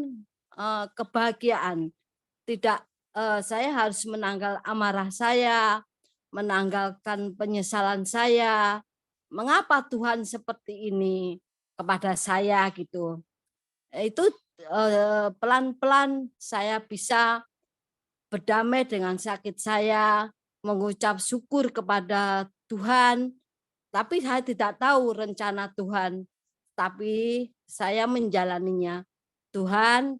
kebahagiaan. Tidak, saya harus menanggal amarah saya, menanggalkan penyesalan saya. Mengapa Tuhan seperti ini kepada saya gitu. Itu pelan-pelan saya bisa berdamai dengan sakit saya, mengucap syukur kepada Tuhan. Tapi saya tidak tahu rencana Tuhan. Tapi saya menjalaninya. Tuhan,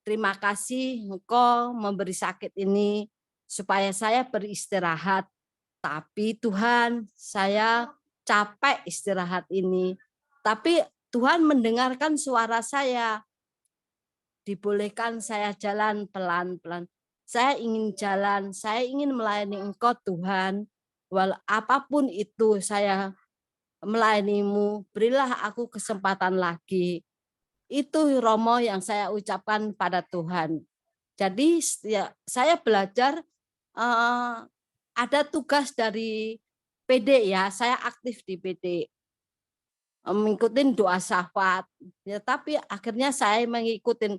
terima kasih Engkau memberi sakit ini supaya saya beristirahat. Tapi Tuhan, saya capek istirahat ini. Tapi Tuhan mendengarkan suara saya. Dibolehkan saya jalan pelan-pelan. Saya ingin jalan, saya ingin melayani Engkau Tuhan. Apapun itu saya melayanimu, berilah aku kesempatan lagi. Itu Romo yang saya ucapkan pada Tuhan. Jadi saya belajar ada tugas dari PD ya, saya aktif di PD. Mengikuti doa syafaat. Ya, tapi akhirnya saya mengikuti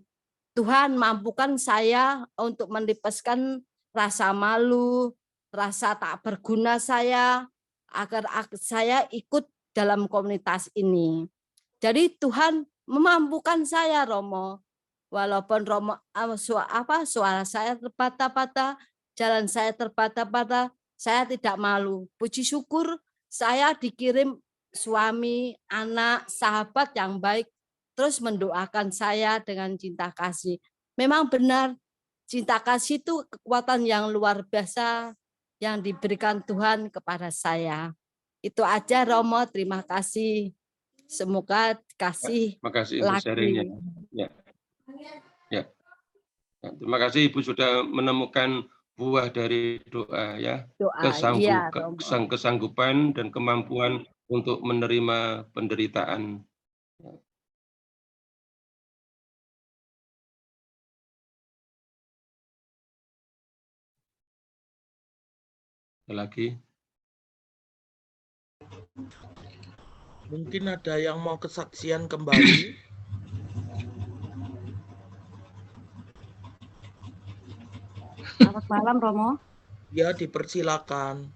Tuhan mampukan saya untuk menipaskan rasa malu, rasa tak berguna saya, agar saya ikut dalam komunitas ini. Jadi Tuhan memampukan saya Romo. Walaupun Romo suara saya terbata-bata, jalan saya terbata-bata, saya tidak malu. Puji syukur saya dikirim suami, anak, sahabat yang baik, terus mendoakan saya dengan cinta kasih. Memang benar, cinta kasih itu kekuatan yang luar biasa yang diberikan Tuhan kepada saya. Itu aja Romo, terima kasih. Semoga kasih makasih lagi. sharingnya. Ya. Ya. Terima kasih Ibu sudah menemukan buah dari doa ya. Doa, iya, Romo. Kesanggupan dan kemampuan untuk menerima penderitaan. Lagi. Mungkin ada yang mau kesaksian kembali. Selamat malam Romo. Ya, dipersilakan.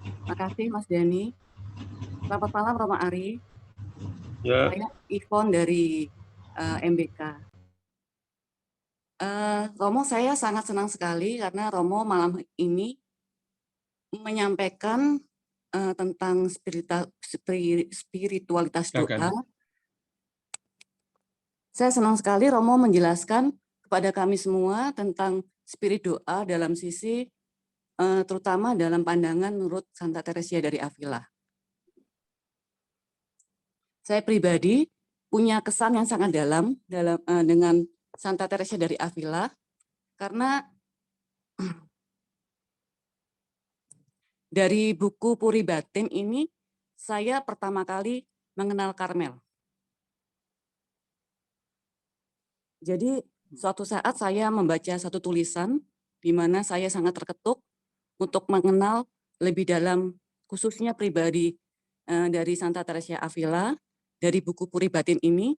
Terima kasih Mas Dani. Selamat malam Romo Ari. Ya. Saya Ivon dari MBK. Romo, saya sangat senang sekali karena Romo malam ini menyampaikan tentang spiritualitas doa. Silakan. Saya senang sekali Romo menjelaskan kepada kami semua tentang spirit doa dalam sisi terutama dalam pandangan menurut Santa Teresia dari Avila. Saya pribadi punya kesan yang sangat dalam dengan Santa Teresia dari Avila karena dari buku Puri Batin ini saya pertama kali mengenal Karmel. Jadi suatu saat saya membaca satu tulisan di mana saya sangat terketuk untuk mengenal lebih dalam khususnya pribadi dari Santa Teresia Avila dari buku Puri Batin ini.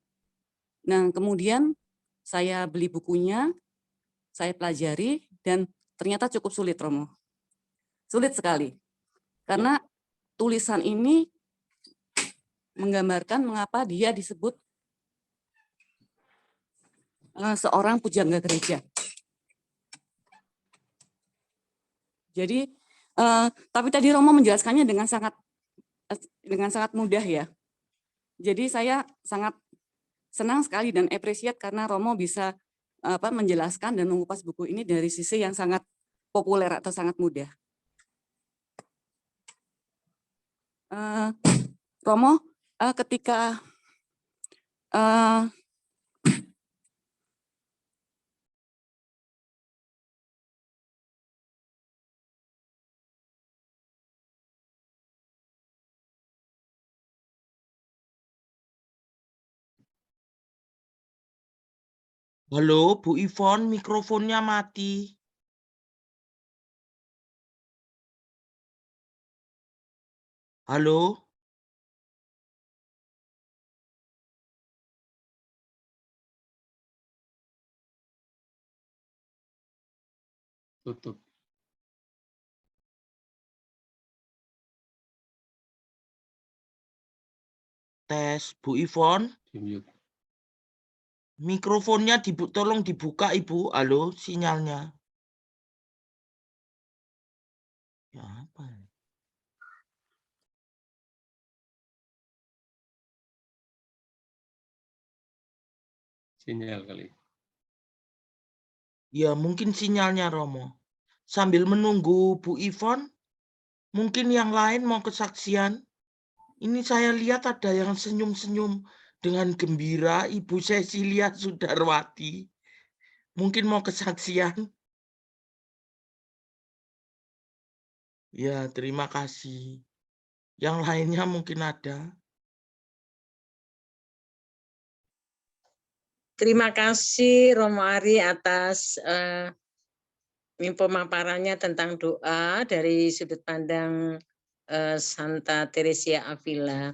Nah, kemudian saya beli bukunya, saya pelajari dan ternyata cukup sulit, Romo. Sulit sekali. Karena tulisan ini menggambarkan mengapa dia disebut seorang pujangga gereja. Jadi, tapi tadi Romo menjelaskannya dengan sangat mudah ya. Jadi saya sangat senang sekali dan appreciate karena Romo bisa menjelaskan dan mengupas buku ini dari sisi yang sangat populer atau sangat mudah. Romo, ketika Halo, Bu Ivon, mikrofonnya mati. Halo? Tutup. Tes, Bu Ivon. Di-mute. Mikrofonnya tolong dibuka, Ibu. Halo, sinyalnya. Ya, apa? Sinyal kali. Ya, mungkin sinyalnya, Romo. Sambil menunggu Bu Ivon, mungkin yang lain mau kesaksian. Ini saya lihat ada yang senyum-senyum dengan gembira, Ibu Cecilia Sudarwati. Mungkin mau kesaksian. Ya, terima kasih. Yang lainnya mungkin ada. Terima kasih Romo Ari atas pemaparannya tentang doa dari sudut pandang Santa Teresia Avila.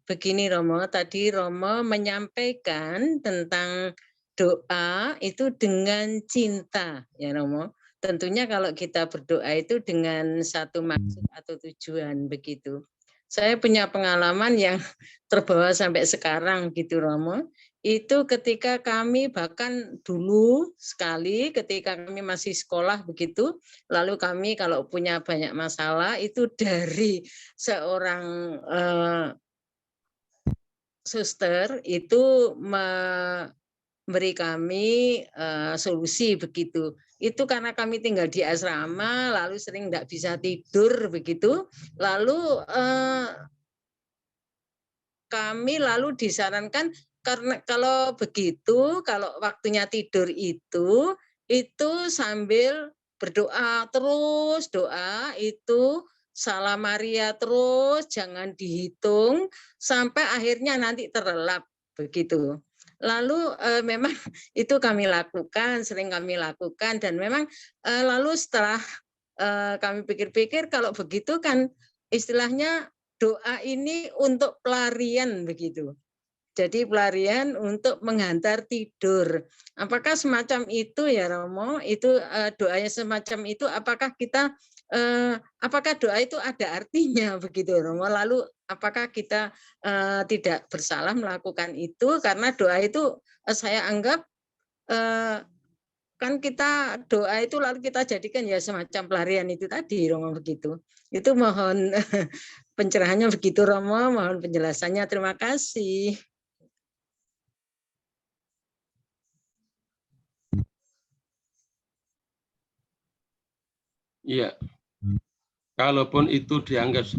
Begini Romo, tadi Romo menyampaikan tentang doa itu dengan cinta ya Romo. Tentunya kalau kita berdoa itu dengan satu maksud atau tujuan begitu. Saya punya pengalaman yang terbawa sampai sekarang gitu Romo. Itu ketika kami bahkan dulu sekali ketika kami masih sekolah begitu, lalu kami kalau punya banyak masalah itu dari seorang suster itu memberi kami solusi begitu. Itu karena kami tinggal di asrama, lalu sering tidak bisa tidur begitu. Lalu kami lalu disarankan karena kalau begitu, kalau waktunya tidur itu sambil berdoa terus, doa itu Salam Maria terus, jangan dihitung sampai akhirnya nanti terlelap begitu. Lalu memang itu kami lakukan, sering kami lakukan dan memang lalu setelah kami pikir-pikir kalau begitu kan istilahnya doa ini untuk pelarian begitu. Jadi pelarian untuk menghantar tidur. Apakah semacam itu ya Romo? Itu doanya semacam itu. Apakah kita apakah doa itu ada artinya begitu Romo? Lalu apakah kita tidak bersalah melakukan itu karena doa itu saya anggap kan kita doa itu lalu kita jadikan ya semacam pelarian itu tadi, Romo, begitu. Itu mohon pencerahannya begitu, Romo, mohon penjelasannya. Terima kasih. Iya. Kalaupun itu dianggap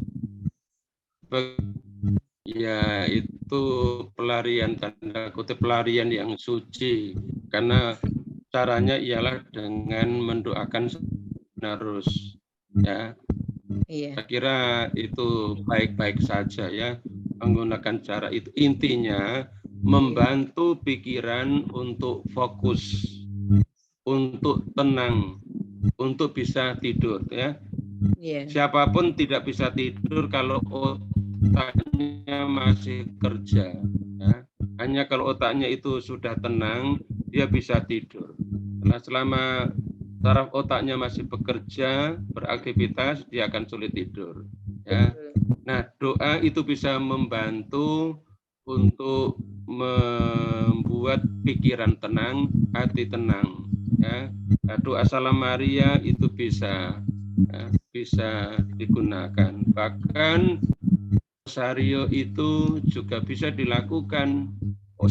ya itu pelarian, tanda kutip pelarian yang suci, karena caranya ialah dengan mendoakan terus, ya. Iya. Saya kira itu baik-baik saja ya, menggunakan cara itu. Intinya membantu pikiran untuk fokus, untuk tenang, untuk bisa tidur ya. Iya. Siapapun tidak bisa tidur kalau otaknya masih kerja. Ya. Hanya kalau otaknya itu sudah tenang, dia bisa tidur. Nah, selama saraf otaknya masih bekerja, beraktivitas, dia akan sulit tidur. Ya. Nah, doa itu bisa membantu untuk membuat pikiran tenang, hati tenang. Ya. Nah, doa Salam Maria itu bisa digunakan. Bahkan rosario itu juga bisa dilakukan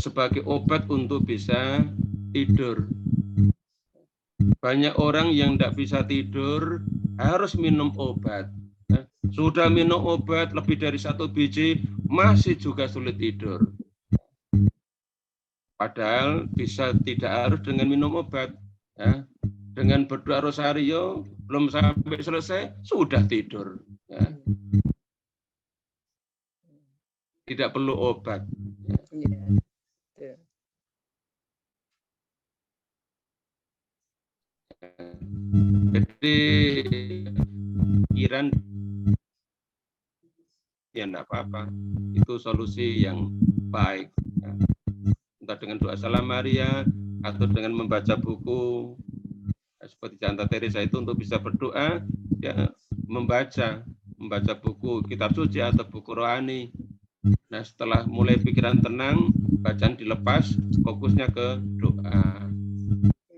sebagai obat untuk bisa tidur. Banyak orang yang tidak bisa tidur harus minum obat. Sudah minum obat lebih dari 1 biji masih juga sulit tidur. Padahal bisa tidak harus dengan minum obat. Ya. Dengan berdoa rosario belum sampai selesai sudah tidur. Ya. Tidak perlu obat. Ya. Jadi pikiran ya enggak apa-apa. Itu solusi yang baik. Ya. Entah dengan doa Salam Maria atau dengan membaca buku seperti Santa Teresa itu untuk bisa berdoa, ya membaca buku kitab suci atau buku rohani. Nah, setelah mulai pikiran tenang, bacaan dilepas, fokusnya ke doa.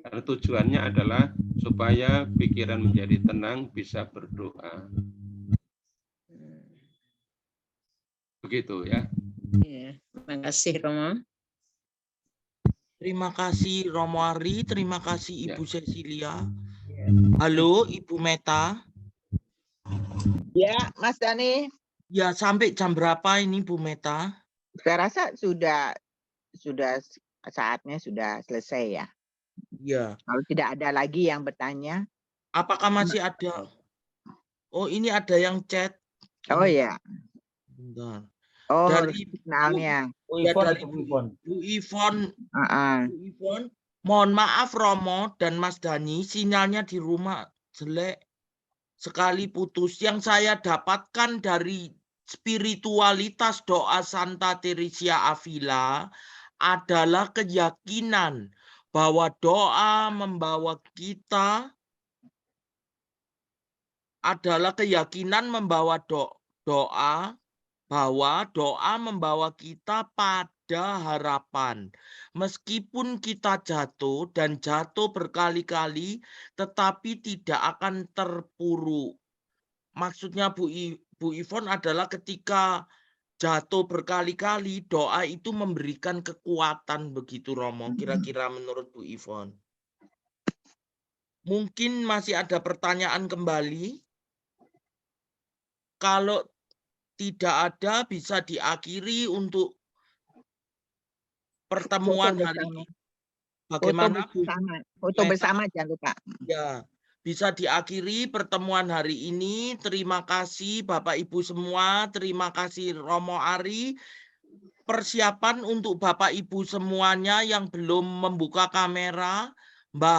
Karena tujuannya adalah supaya pikiran menjadi tenang, bisa berdoa. Begitu ya. Iya, terima kasih, Romo. Terima kasih Romo Ari, terima kasih Ibu Cecilia. Halo Ibu Meta. Ya, Mas Dani. Ya, sampai jam berapa ini Bu Meta? Saya rasa sudah saatnya sudah selesai ya. Iya. Kalau tidak ada lagi yang bertanya. Apakah masih ada? Oh, ini ada yang chat. Oh ya. Bentar. Oh, dari signalnya. Ya, dari Bu Ivon. Bu Ivon, mohon maaf Romo dan Mas Dani, sinyalnya di rumah jelek sekali, putus. Yang saya dapatkan dari spiritualitas doa Santa Teresia Avila adalah keyakinan bahwa doa membawa kita bahwa doa membawa kita pada harapan. Meskipun kita jatuh dan jatuh berkali-kali, tetapi tidak akan terpuruk. Maksudnya Bu Ivon adalah ketika jatuh berkali-kali, doa itu memberikan kekuatan, begitu Romo, kira-kira menurut Bu Ivon. Mungkin masih ada pertanyaan kembali. Kalau tidak ada, bisa diakhiri untuk pertemuan hari ini. Bagaimana foto bersama jangan lupa. Ya, bisa diakhiri pertemuan hari ini. Terima kasih Bapak Ibu semua, terima kasih Romo Ari. Persiapan untuk Bapak Ibu semuanya yang belum membuka kamera, Mbak